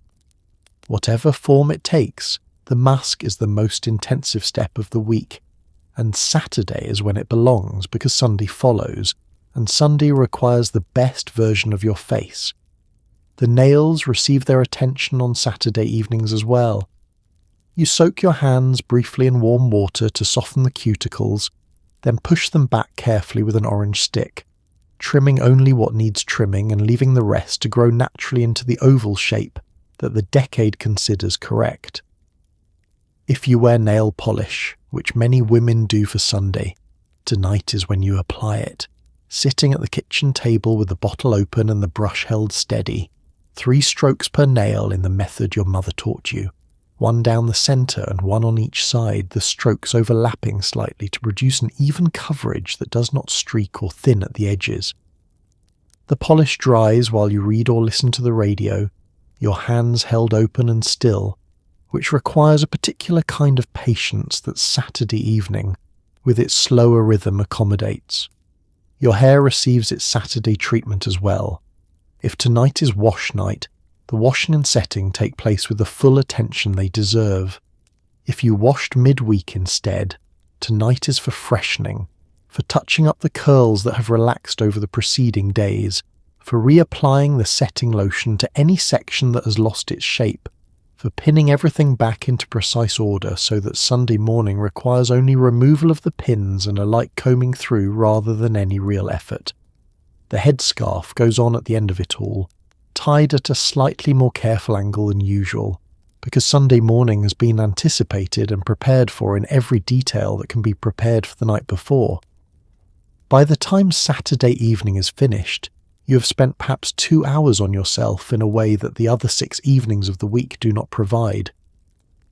Whatever form it takes, the mask is the most intensive step of the week, and Saturday is when it belongs because Sunday follows, and Sunday requires the best version of your face. The nails receive their attention on Saturday evenings as well. You soak your hands briefly in warm water to soften the cuticles, then push them back carefully with an orange stick, trimming only what needs trimming and leaving the rest to grow naturally into the oval shape that the decade considers correct. If you wear nail polish, which many women do for Sunday, tonight is when you apply it, sitting at the kitchen table with the bottle open and the brush held steady, 3 strokes per nail in the method your mother taught you, 1 down the centre and 1 on each side, the strokes overlapping slightly to produce an even coverage that does not streak or thin at the edges. The polish dries while you read or listen to the radio, your hands held open and still, which requires a particular kind of patience that Saturday evening, with its slower rhythm, accommodates. Your hair receives its Saturday treatment as well. If tonight is wash night, the washing and setting take place with the full attention they deserve. If you washed midweek instead, tonight is for freshening, for touching up the curls that have relaxed over the preceding days, for reapplying the setting lotion to any section that has lost its shape, for pinning everything back into precise order so that Sunday morning requires only removal of the pins and a light combing through rather than any real effort. The headscarf goes on at the end of it all, tied at a slightly more careful angle than usual, because Sunday morning has been anticipated and prepared for in every detail that can be prepared for the night before. By the time Saturday evening is finished, you have spent perhaps 2 hours on yourself in a way that the other 6 evenings of the week do not provide.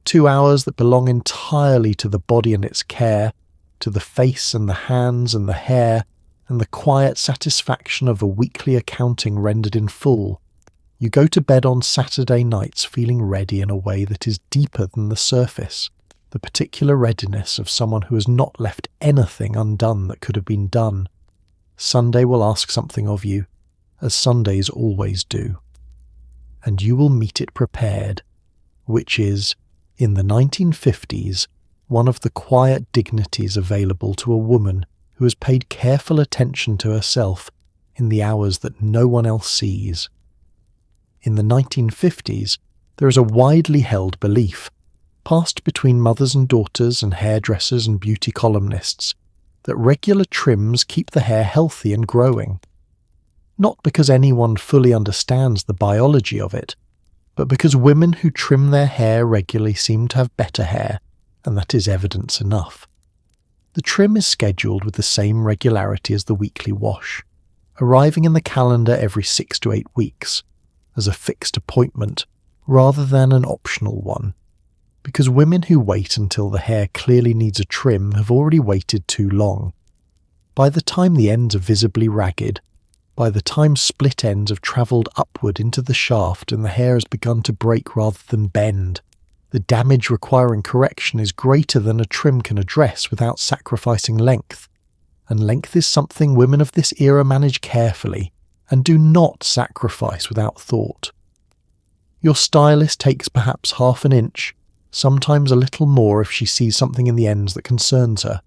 2 hours that belong entirely to the body and its care, to the face and the hands and the hair, and the quiet satisfaction of a weekly accounting rendered in full. You go to bed on Saturday nights feeling ready in a way that is deeper than the surface, the particular readiness of someone who has not left anything undone that could have been done. Sunday will ask something of you, as Sundays always do, and you will meet it prepared, which is, in the 1950s, one of the quiet dignities available to a woman who has paid careful attention to herself in the hours that no one else sees. In the 1950s, there is a widely held belief, passed between mothers and daughters and hairdressers and beauty columnists, that regular trims keep the hair healthy and growing. Not because anyone fully understands the biology of it, but because women who trim their hair regularly seem to have better hair, and that is evidence enough. The trim is scheduled with the same regularity as the weekly wash, arriving in the calendar every 6 to 8 weeks, as a fixed appointment rather than an optional one, because women who wait until the hair clearly needs a trim have already waited too long. By the time the ends are visibly ragged, by the time split ends have travelled upward into the shaft and the hair has begun to break rather than bend, the damage requiring correction is greater than a trim can address without sacrificing length, and length is something women of this era manage carefully and do not sacrifice without thought. Your stylist takes perhaps half an inch, sometimes a little more if she sees something in the ends that concerns her.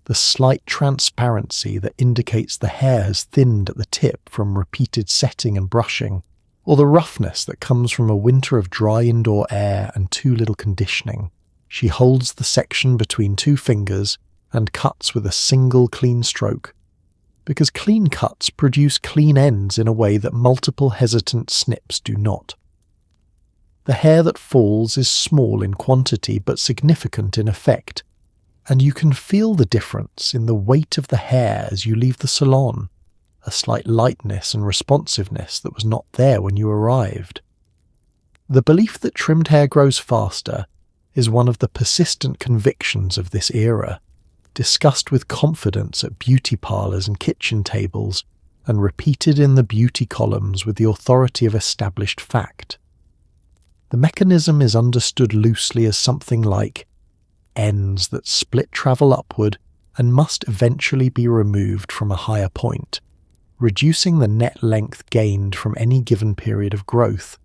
The slight transparency that indicates the hair has thinned at the tip from repeated setting and brushing, or the roughness that comes from a winter of dry indoor air and too little conditioning. She holds the section between 2 fingers and cuts with a single clean stroke, because clean cuts produce clean ends in a way that multiple hesitant snips do not. The hair that falls is small in quantity but significant in effect, and you can feel the difference in the weight of the hair as you leave the salon, a slight lightness and responsiveness that was not there when you arrived. The belief that trimmed hair grows faster is one of the persistent convictions of this era, discussed with confidence at beauty parlours and kitchen tables, and repeated in the beauty columns with the authority of established fact. The mechanism is understood loosely as something like ends that split travel upward and must eventually be removed from a higher point, reducing the net length gained from any given period of growth.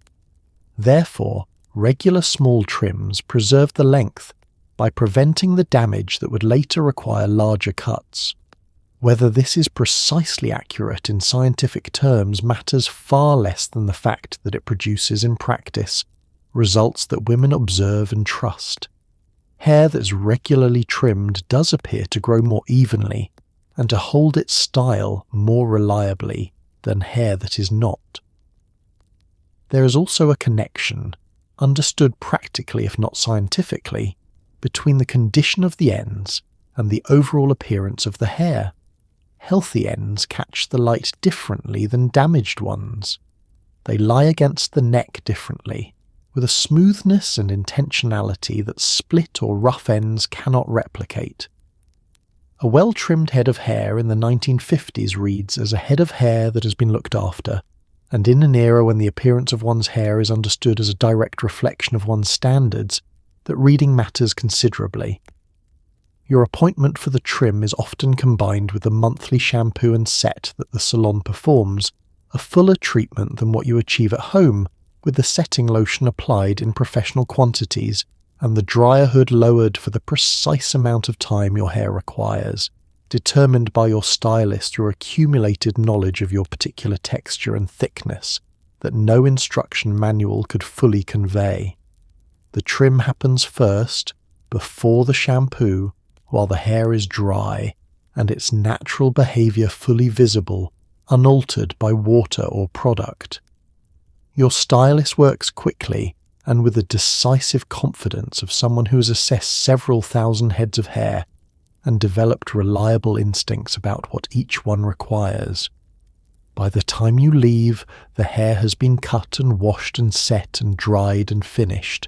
Therefore, regular small trims preserve the length by preventing the damage that would later require larger cuts. Whether this is precisely accurate in scientific terms matters far less than the fact that it produces in practice results that women observe and trust. Hair that's regularly trimmed does appear to grow more evenly and to hold its style more reliably than hair that is not. There is also a connection, understood practically if not scientifically, between the condition of the ends and the overall appearance of the hair. Healthy ends catch the light differently than damaged ones. They lie against the neck differently, with a smoothness and intentionality that split or rough ends cannot replicate. A well-trimmed head of hair in the 1950s reads as a head of hair that has been looked after, and in an era when the appearance of one's hair is understood as a direct reflection of one's standards, that reading matters considerably. Your appointment for the trim is often combined with the monthly shampoo and set that the salon performs, a fuller treatment than what you achieve at home, with the setting lotion applied in professional quantities and the dryer hood lowered for the precise amount of time your hair requires, determined by your stylist through accumulated knowledge of your particular texture and thickness that no instruction manual could fully convey. The trim happens first, before the shampoo, while the hair is dry and its natural behaviour fully visible, unaltered by water or product. Your stylist works quickly and with the decisive confidence of someone who has assessed several thousand heads of hair and developed reliable instincts about what each one requires. By the time you leave, the hair has been cut and washed and set and dried and finished,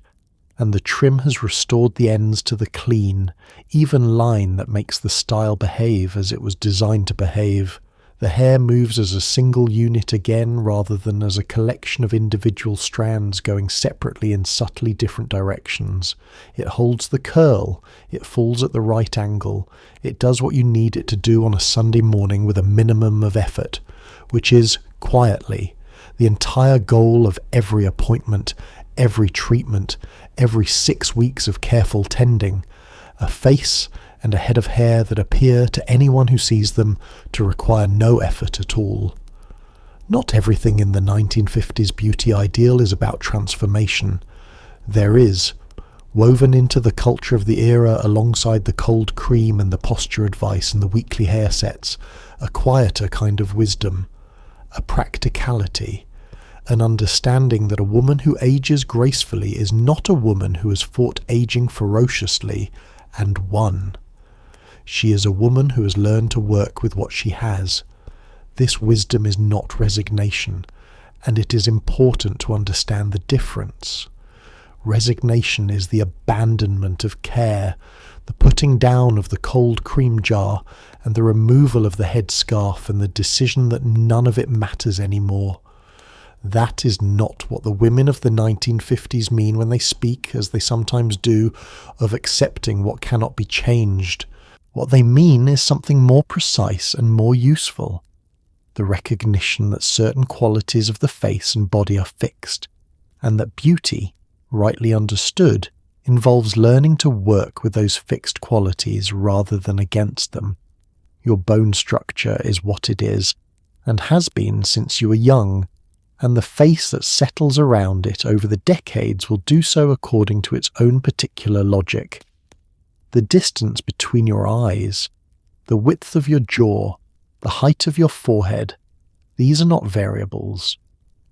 and the trim has restored the ends to the clean, even line that makes the style behave as it was designed to behave. The hair moves as a single unit again rather than as a collection of individual strands going separately in subtly different directions. It holds the curl, it falls at the right angle, it does what you need it to do on a Sunday morning with a minimum of effort, which is, quietly, the entire goal of every appointment, every treatment, every 6 weeks of careful tending. A face and a head of hair that appear to anyone who sees them to require no effort at all. Not everything in the 1950s beauty ideal is about transformation. There is, woven into the culture of the era alongside the cold cream and the posture advice and the weekly hair sets, a quieter kind of wisdom, a practicality, an understanding that a woman who ages gracefully is not a woman who has fought aging ferociously and won. She is a woman who has learned to work with what she has. This wisdom is not resignation, and it is important to understand the difference. Resignation is the abandonment of care, the putting down of the cold cream jar, and the removal of the headscarf, and the decision that none of it matters anymore. That is not what the women of the 1950s mean when they speak, as they sometimes do, of accepting what cannot be changed. What they mean is something more precise and more useful. The recognition that certain qualities of the face and body are fixed, and that beauty, rightly understood, involves learning to work with those fixed qualities rather than against them. Your bone structure is what it is, and has been since you were young, and the face that settles around it over the decades will do so according to its own particular logic. The distance between your eyes, the width of your jaw, the height of your forehead, these are not variables.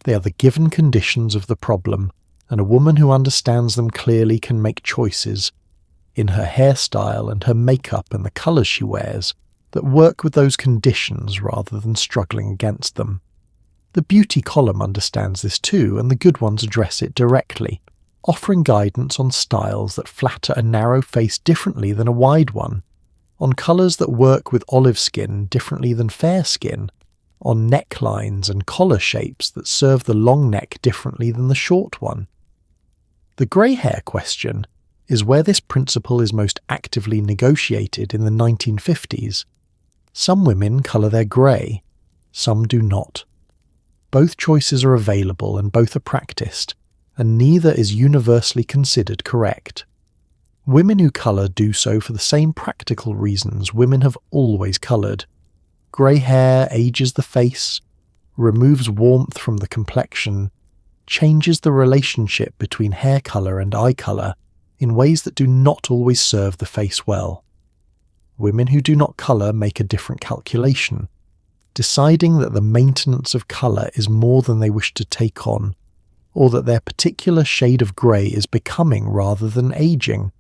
They are the given conditions of the problem, and a woman who understands them clearly can make choices, in her hairstyle and her makeup and the colours she wears, that work with those conditions rather than struggling against them. The beauty column understands this too, and the good ones address it directly, offering guidance on styles that flatter a narrow face differently than a wide one, on colours that work with olive skin differently than fair skin, on necklines and collar shapes that serve the long neck differently than the short one. The grey hair question is where this principle is most actively negotiated in the 1950s. Some women colour their grey, some do not. Both choices are available and both are practiced, and neither is universally considered correct. Women who colour do so for the same practical reasons women have always coloured. Grey hair ages the face, removes warmth from the complexion, changes the relationship between hair colour and eye colour in ways that do not always serve the face well. Women who do not colour make a different calculation, deciding that the maintenance of colour is more than they wish to take on, or that their particular shade of grey is becoming rather than aging,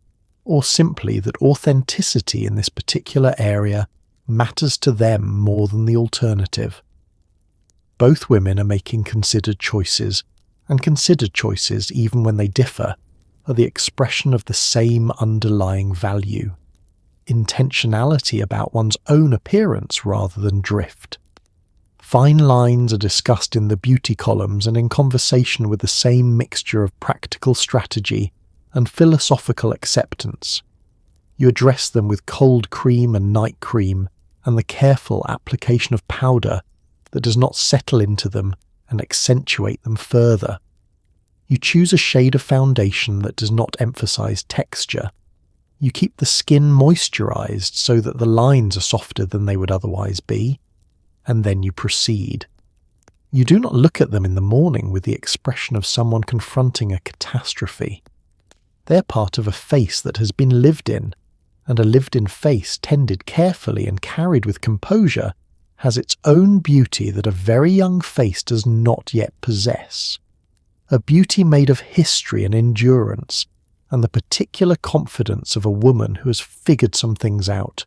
or simply that authenticity in this particular area matters to them more than the alternative. Both women are making considered choices, and considered choices, even when they differ, are the expression of the same underlying value: intentionality about one's own appearance rather than drift. Fine lines are discussed in the beauty columns and in conversation with the same mixture of practical strategy and philosophical acceptance. You address them with cold cream and night cream and the careful application of powder that does not settle into them and accentuate them further. You choose a shade of foundation that does not emphasize texture. You keep the skin moisturized so that the lines are softer than they would otherwise be, and then you proceed. You do not look at them in the morning with the expression of someone confronting a catastrophe. They're part of a face that has been lived in, and a lived-in face tended carefully and carried with composure has its own beauty that a very young face does not yet possess. A beauty made of history and endurance, and the particular confidence of a woman who has figured some things out.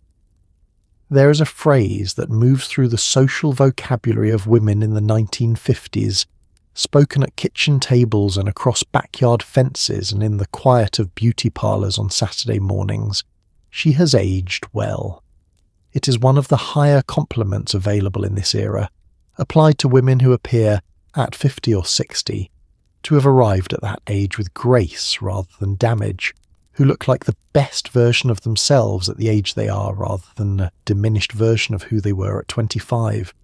There is a phrase that moves through the social vocabulary of women in the 1950s, spoken at kitchen tables and across backyard fences and in the quiet of beauty parlours on Saturday mornings. She has aged well. It is one of the higher compliments available in this era, applied to women who appear, at 50 or 60, to have arrived at that age with grace rather than damage, who look like the best version of themselves at the age they are rather than a diminished version of who they were at 25.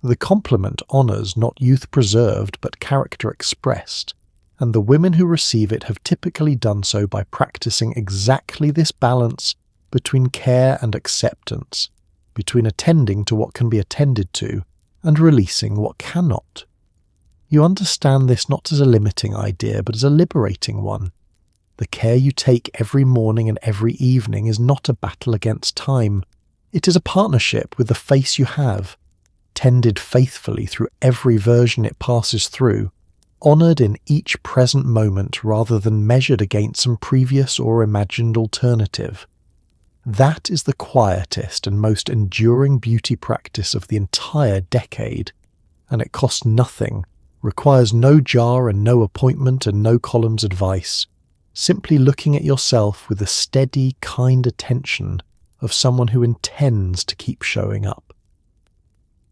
The compliment honours not youth preserved but character expressed, and the women who receive it have typically done so by practicing exactly this balance between care and acceptance, between attending to what can be attended to and releasing what cannot. You understand this not as a limiting idea but as a liberating one. The care you take every morning and every evening is not a battle against time. It is a partnership with the face you have, tended faithfully through every version it passes through, honoured in each present moment rather than measured against some previous or imagined alternative. That is the quietest and most enduring beauty practice of the entire decade, and it costs nothing, requires no jar and no appointment and no columns advice, simply looking at yourself with the steady, kind attention of someone who intends to keep showing up.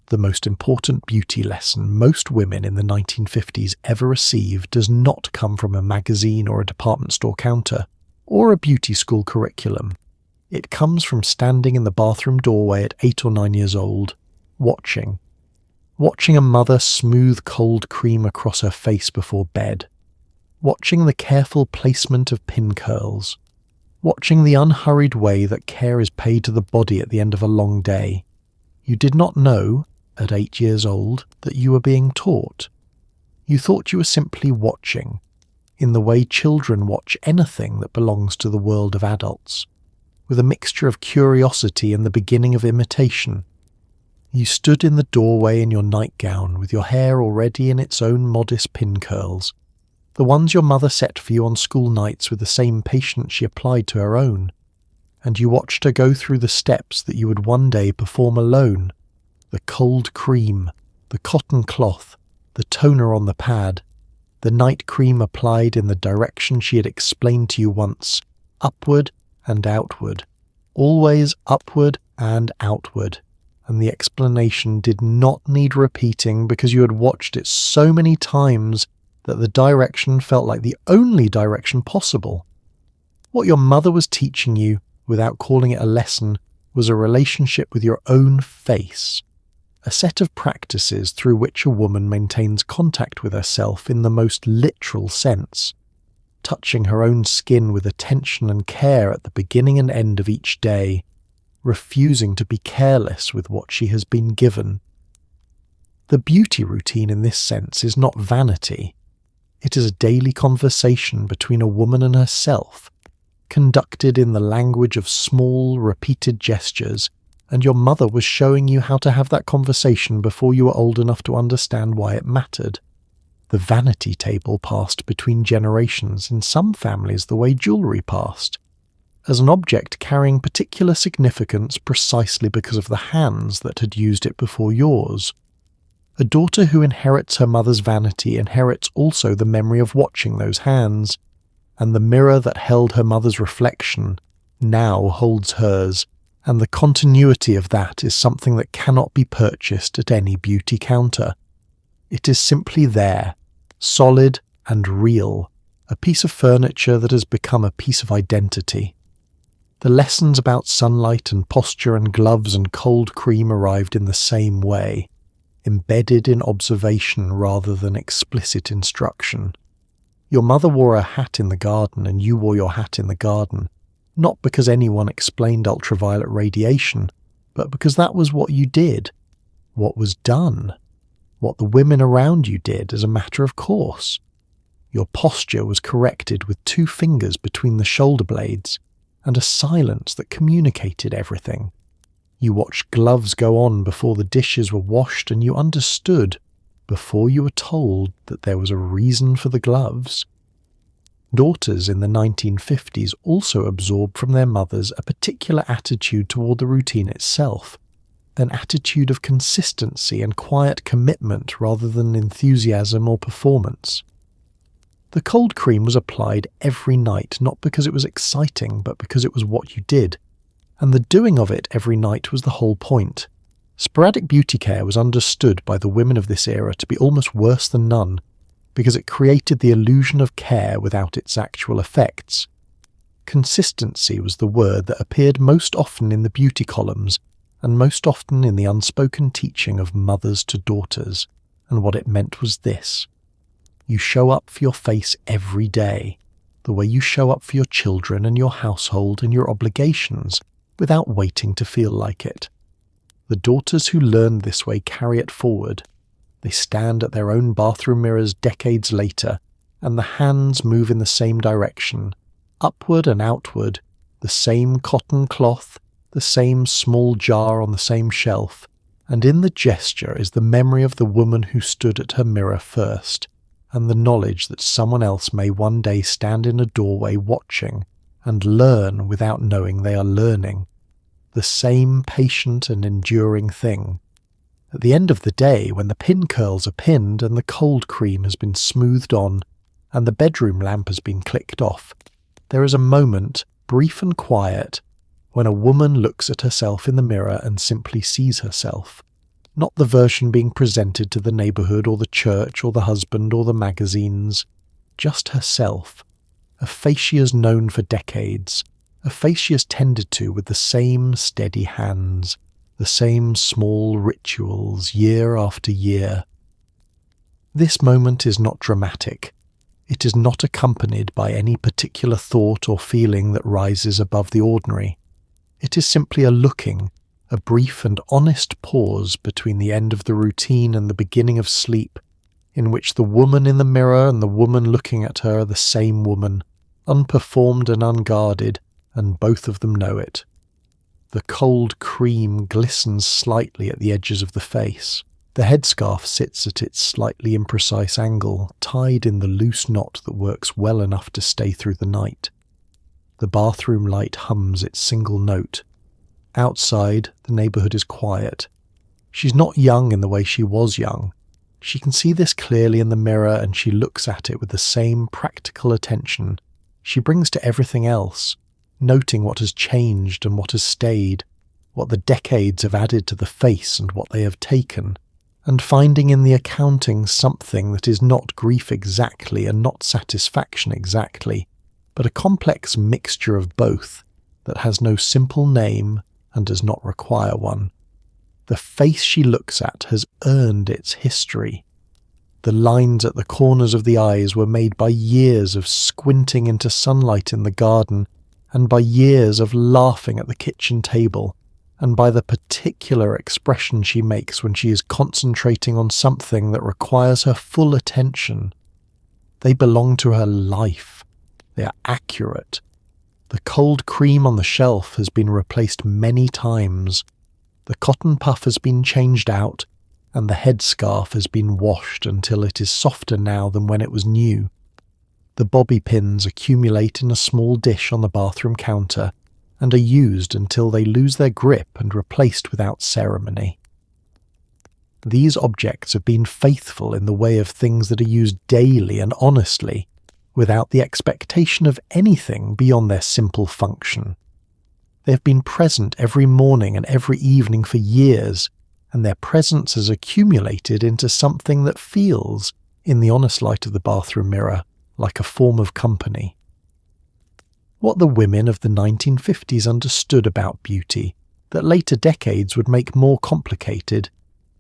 The most important beauty lesson most women in the 1950s ever received does not come from a magazine or a department store counter, or a beauty school curriculum. It comes from standing in the bathroom doorway at 8 or 9 years old, watching a mother smooth cold cream across her face before bed, watching the careful placement of pin curls, watching the unhurried way that care is paid to the body at the end of a long day. You did not know, at 8 years old, that you were being taught. You thought you were simply watching, in the way children watch anything that belongs to the world of adults, with a mixture of curiosity and the beginning of imitation. You stood in the doorway in your nightgown with your hair already in its own modest pin curls, the ones your mother set for you on school nights with the same patience she applied to her own, and you watched her go through the steps that you would one day perform alone: the cold cream, the cotton cloth, the toner on the pad, the night cream applied in the direction she had explained to you once, upward and outward, always upward and outward. and the explanation did not need repeating because you had watched it so many times that the direction felt like the only direction possible. What your mother was teaching you, without calling it a lesson, was a relationship with your own face, a set of practices through which a woman maintains contact with herself in the most literal sense, touching her own skin with attention and care at the beginning and end of each day, refusing to be careless with what she has been given. The beauty routine in this sense is not vanity. It is a daily conversation between a woman and herself, conducted in the language of small, repeated gestures, and your mother was showing you how to have that conversation before you were old enough to understand why it mattered. The vanity table passed between generations in some families the way jewellery passed, as an object carrying particular significance precisely because of the hands that had used it before yours. A daughter who inherits her mother's vanity inherits also the memory of watching those hands, and the mirror that held her mother's reflection now holds hers, and the continuity of that is something that cannot be purchased at any beauty counter. It is simply there, solid and real, a piece of furniture that has become a piece of identity. The lessons about sunlight and posture and gloves and cold cream arrived in the same way, embedded in observation rather than explicit instruction. Your mother wore a hat in the garden and you wore your hat in the garden, not because anyone explained ultraviolet radiation, but because that was what you did, what was done, what the women around you did as a matter of course. Your posture was corrected with 2 fingers between the shoulder blades, and a silence that communicated everything. You watched gloves go on before the dishes were washed, and you understood, before you were told, that there was a reason for the gloves. Daughters in the 1950s also absorbed from their mothers a particular attitude toward the routine itself, an attitude of consistency and quiet commitment rather than enthusiasm or performance. The cold cream was applied every night, not because it was exciting, but because it was what you did, and the doing of it every night was the whole point. Sporadic beauty care was understood by the women of this era to be almost worse than none, because it created the illusion of care without its actual effects. Consistency was the word that appeared most often in the beauty columns, and most often in the unspoken teaching of mothers to daughters, and what it meant was this. You show up for your face every day, the way you show up for your children and your household and your obligations, without waiting to feel like it. The daughters who learned this way carry it forward. They stand at their own bathroom mirrors decades later, and the hands move in the same direction, upward and outward, the same cotton cloth, the same small jar on the same shelf, and in the gesture is the memory of the woman who stood at her mirror first, and the knowledge that someone else may one day stand in a doorway watching and learn without knowing they are learning. The same patient and enduring thing. At the end of the day, when the pin curls are pinned and the cold cream has been smoothed on and the bedroom lamp has been clicked off, there is a moment, brief and quiet, when a woman looks at herself in the mirror and simply sees herself. Not the version being presented to the neighbourhood or the church or the husband or the magazines. Just herself. A face she has known for decades. A face she has tended to with the same steady hands. The same small rituals year after year. This moment is not dramatic. It is not accompanied by any particular thought or feeling that rises above the ordinary. It is simply a looking, a brief and honest pause between the end of the routine and the beginning of sleep, in which the woman in the mirror and the woman looking at her are the same woman, unperformed and unguarded, and both of them know it. The cold cream glistens slightly at the edges of the face. The headscarf sits at its slightly imprecise angle, tied in the loose knot that works well enough to stay through the night. The bathroom light hums its single note. Outside, the neighbourhood is quiet. She's not young in the way she was young. She can see this clearly in the mirror, and she looks at it with the same practical attention she brings to everything else, noting what has changed and what has stayed, what the decades have added to the face and what they have taken, and finding in the accounting something that is not grief exactly and not satisfaction exactly, but a complex mixture of both that has no simple name and does not require one. The face she looks at has earned its history. The lines at the corners of the eyes were made by years of squinting into sunlight in the garden, and by years of laughing at the kitchen table, and by the particular expression she makes when she is concentrating on something that requires her full attention. They belong to her life. They are accurate. The cold cream on the shelf has been replaced many times. The cotton puff has been changed out, and the headscarf has been washed until it is softer now than when it was new. The bobby pins accumulate in a small dish on the bathroom counter and are used until they lose their grip and replaced without ceremony. These objects have been faithful in the way of things that are used daily and honestly, without the expectation of anything beyond their simple function. They have been present every morning and every evening for years, and their presence has accumulated into something that feels, in the honest light of the bathroom mirror, like a form of company. What the women of the 1950s understood about beauty, that later decades would make more complicated,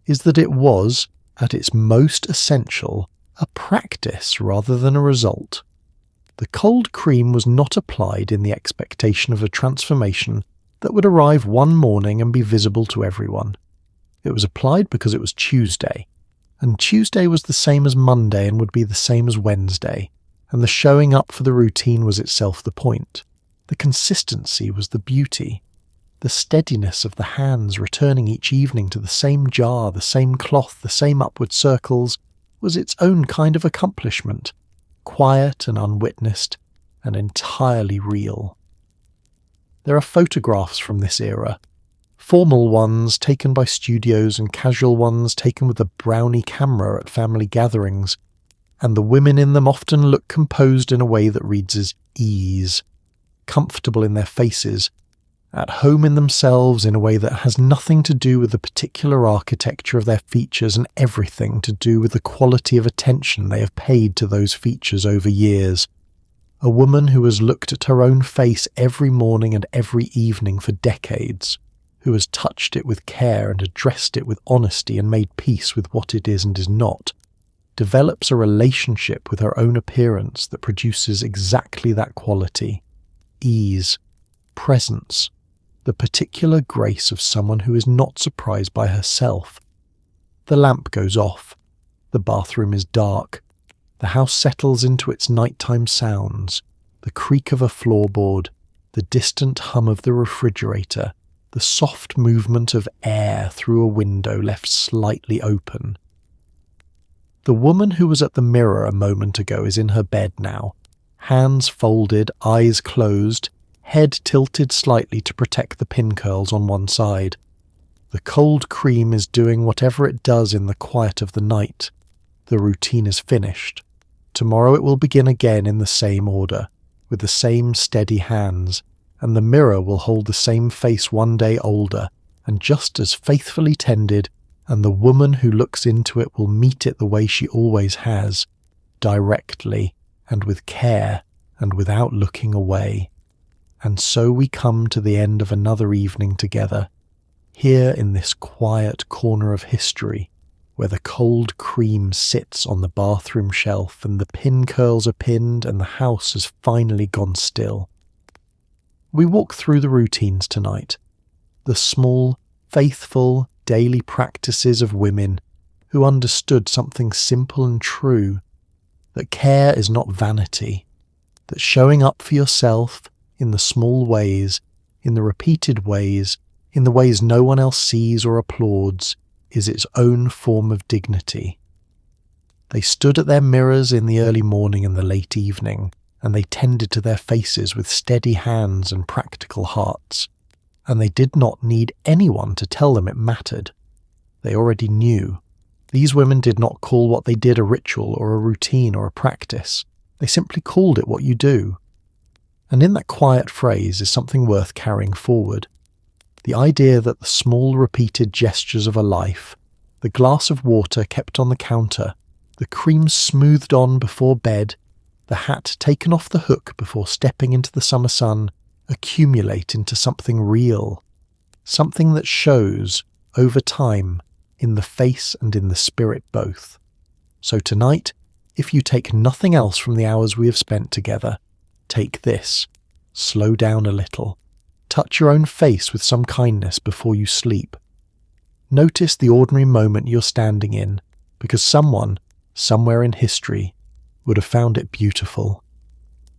is that it was, at its most essential, a practice rather than a result. The cold cream was not applied in the expectation of a transformation that would arrive one morning and be visible to everyone. It was applied because it was Tuesday, and Tuesday was the same as Monday and would be the same as Wednesday, and the showing up for the routine was itself the point. The consistency was the beauty. The steadiness of the hands returning each evening to the same jar, the same cloth, the same upward circles, was its own kind of accomplishment, quiet and unwitnessed, and entirely real. There are photographs from this era, formal ones taken by studios and casual ones taken with a brownie camera at family gatherings, and the women in them often look composed in a way that reads as ease, comfortable in their faces, at home in themselves in a way that has nothing to do with the particular architecture of their features and everything to do with the quality of attention they have paid to those features over years. A woman who has looked at her own face every morning and every evening for decades, who has touched it with care and addressed it with honesty and made peace with what it is and is not, develops a relationship with her own appearance that produces exactly that quality: ease, presence, the particular grace of someone who is not surprised by herself. The lamp goes off. The bathroom is dark. The house settles into its nighttime sounds, the creak of a floorboard, the distant hum of the refrigerator, the soft movement of air through a window left slightly open. The woman who was at the mirror a moment ago is in her bed now, hands folded, eyes closed, head tilted slightly to protect the pin curls on one side. The cold cream is doing whatever it does in the quiet of the night. The routine is finished. Tomorrow it will begin again in the same order, with the same steady hands, and the mirror will hold the same face one day older, and just as faithfully tended, and the woman who looks into it will meet it the way she always has, directly, and with care, and without looking away. And so we come to the end of another evening together, here in this quiet corner of history, where the cold cream sits on the bathroom shelf and the pin curls are pinned and the house has finally gone still. We walk through the routines tonight, the small, faithful, daily practices of women who understood something simple and true, that care is not vanity, that showing up for yourself in the small ways, in the repeated ways, in the ways no one else sees or applauds, is its own form of dignity. They stood at their mirrors in the early morning and the late evening, and they tended to their faces with steady hands and practical hearts, and they did not need anyone to tell them it mattered. They already knew. These women did not call what they did a ritual or a routine or a practice. They simply called it what you do. And in that quiet phrase is something worth carrying forward. The idea that the small repeated gestures of a life, the glass of water kept on the counter, the cream smoothed on before bed, the hat taken off the hook before stepping into the summer sun, accumulate into something real, something that shows, over time, in the face and in the spirit both. So tonight, if you take nothing else from the hours we have spent together, take this. Slow down a little. Touch your own face with some kindness before you sleep. Notice the ordinary moment you're standing in, because someone, somewhere in history, would have found it beautiful.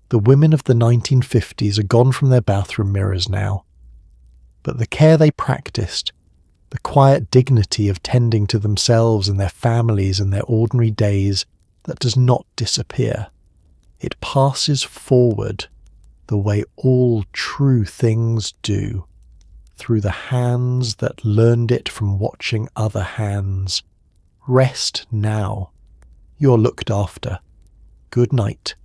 The women of the 1950s are gone from their bathroom mirrors now. But the care they practiced, the quiet dignity of tending to themselves and their families and their ordinary days, that does not disappear. It passes forward the way all true things do, through the hands that learned it from watching other hands. Rest now. You're looked after. Good night.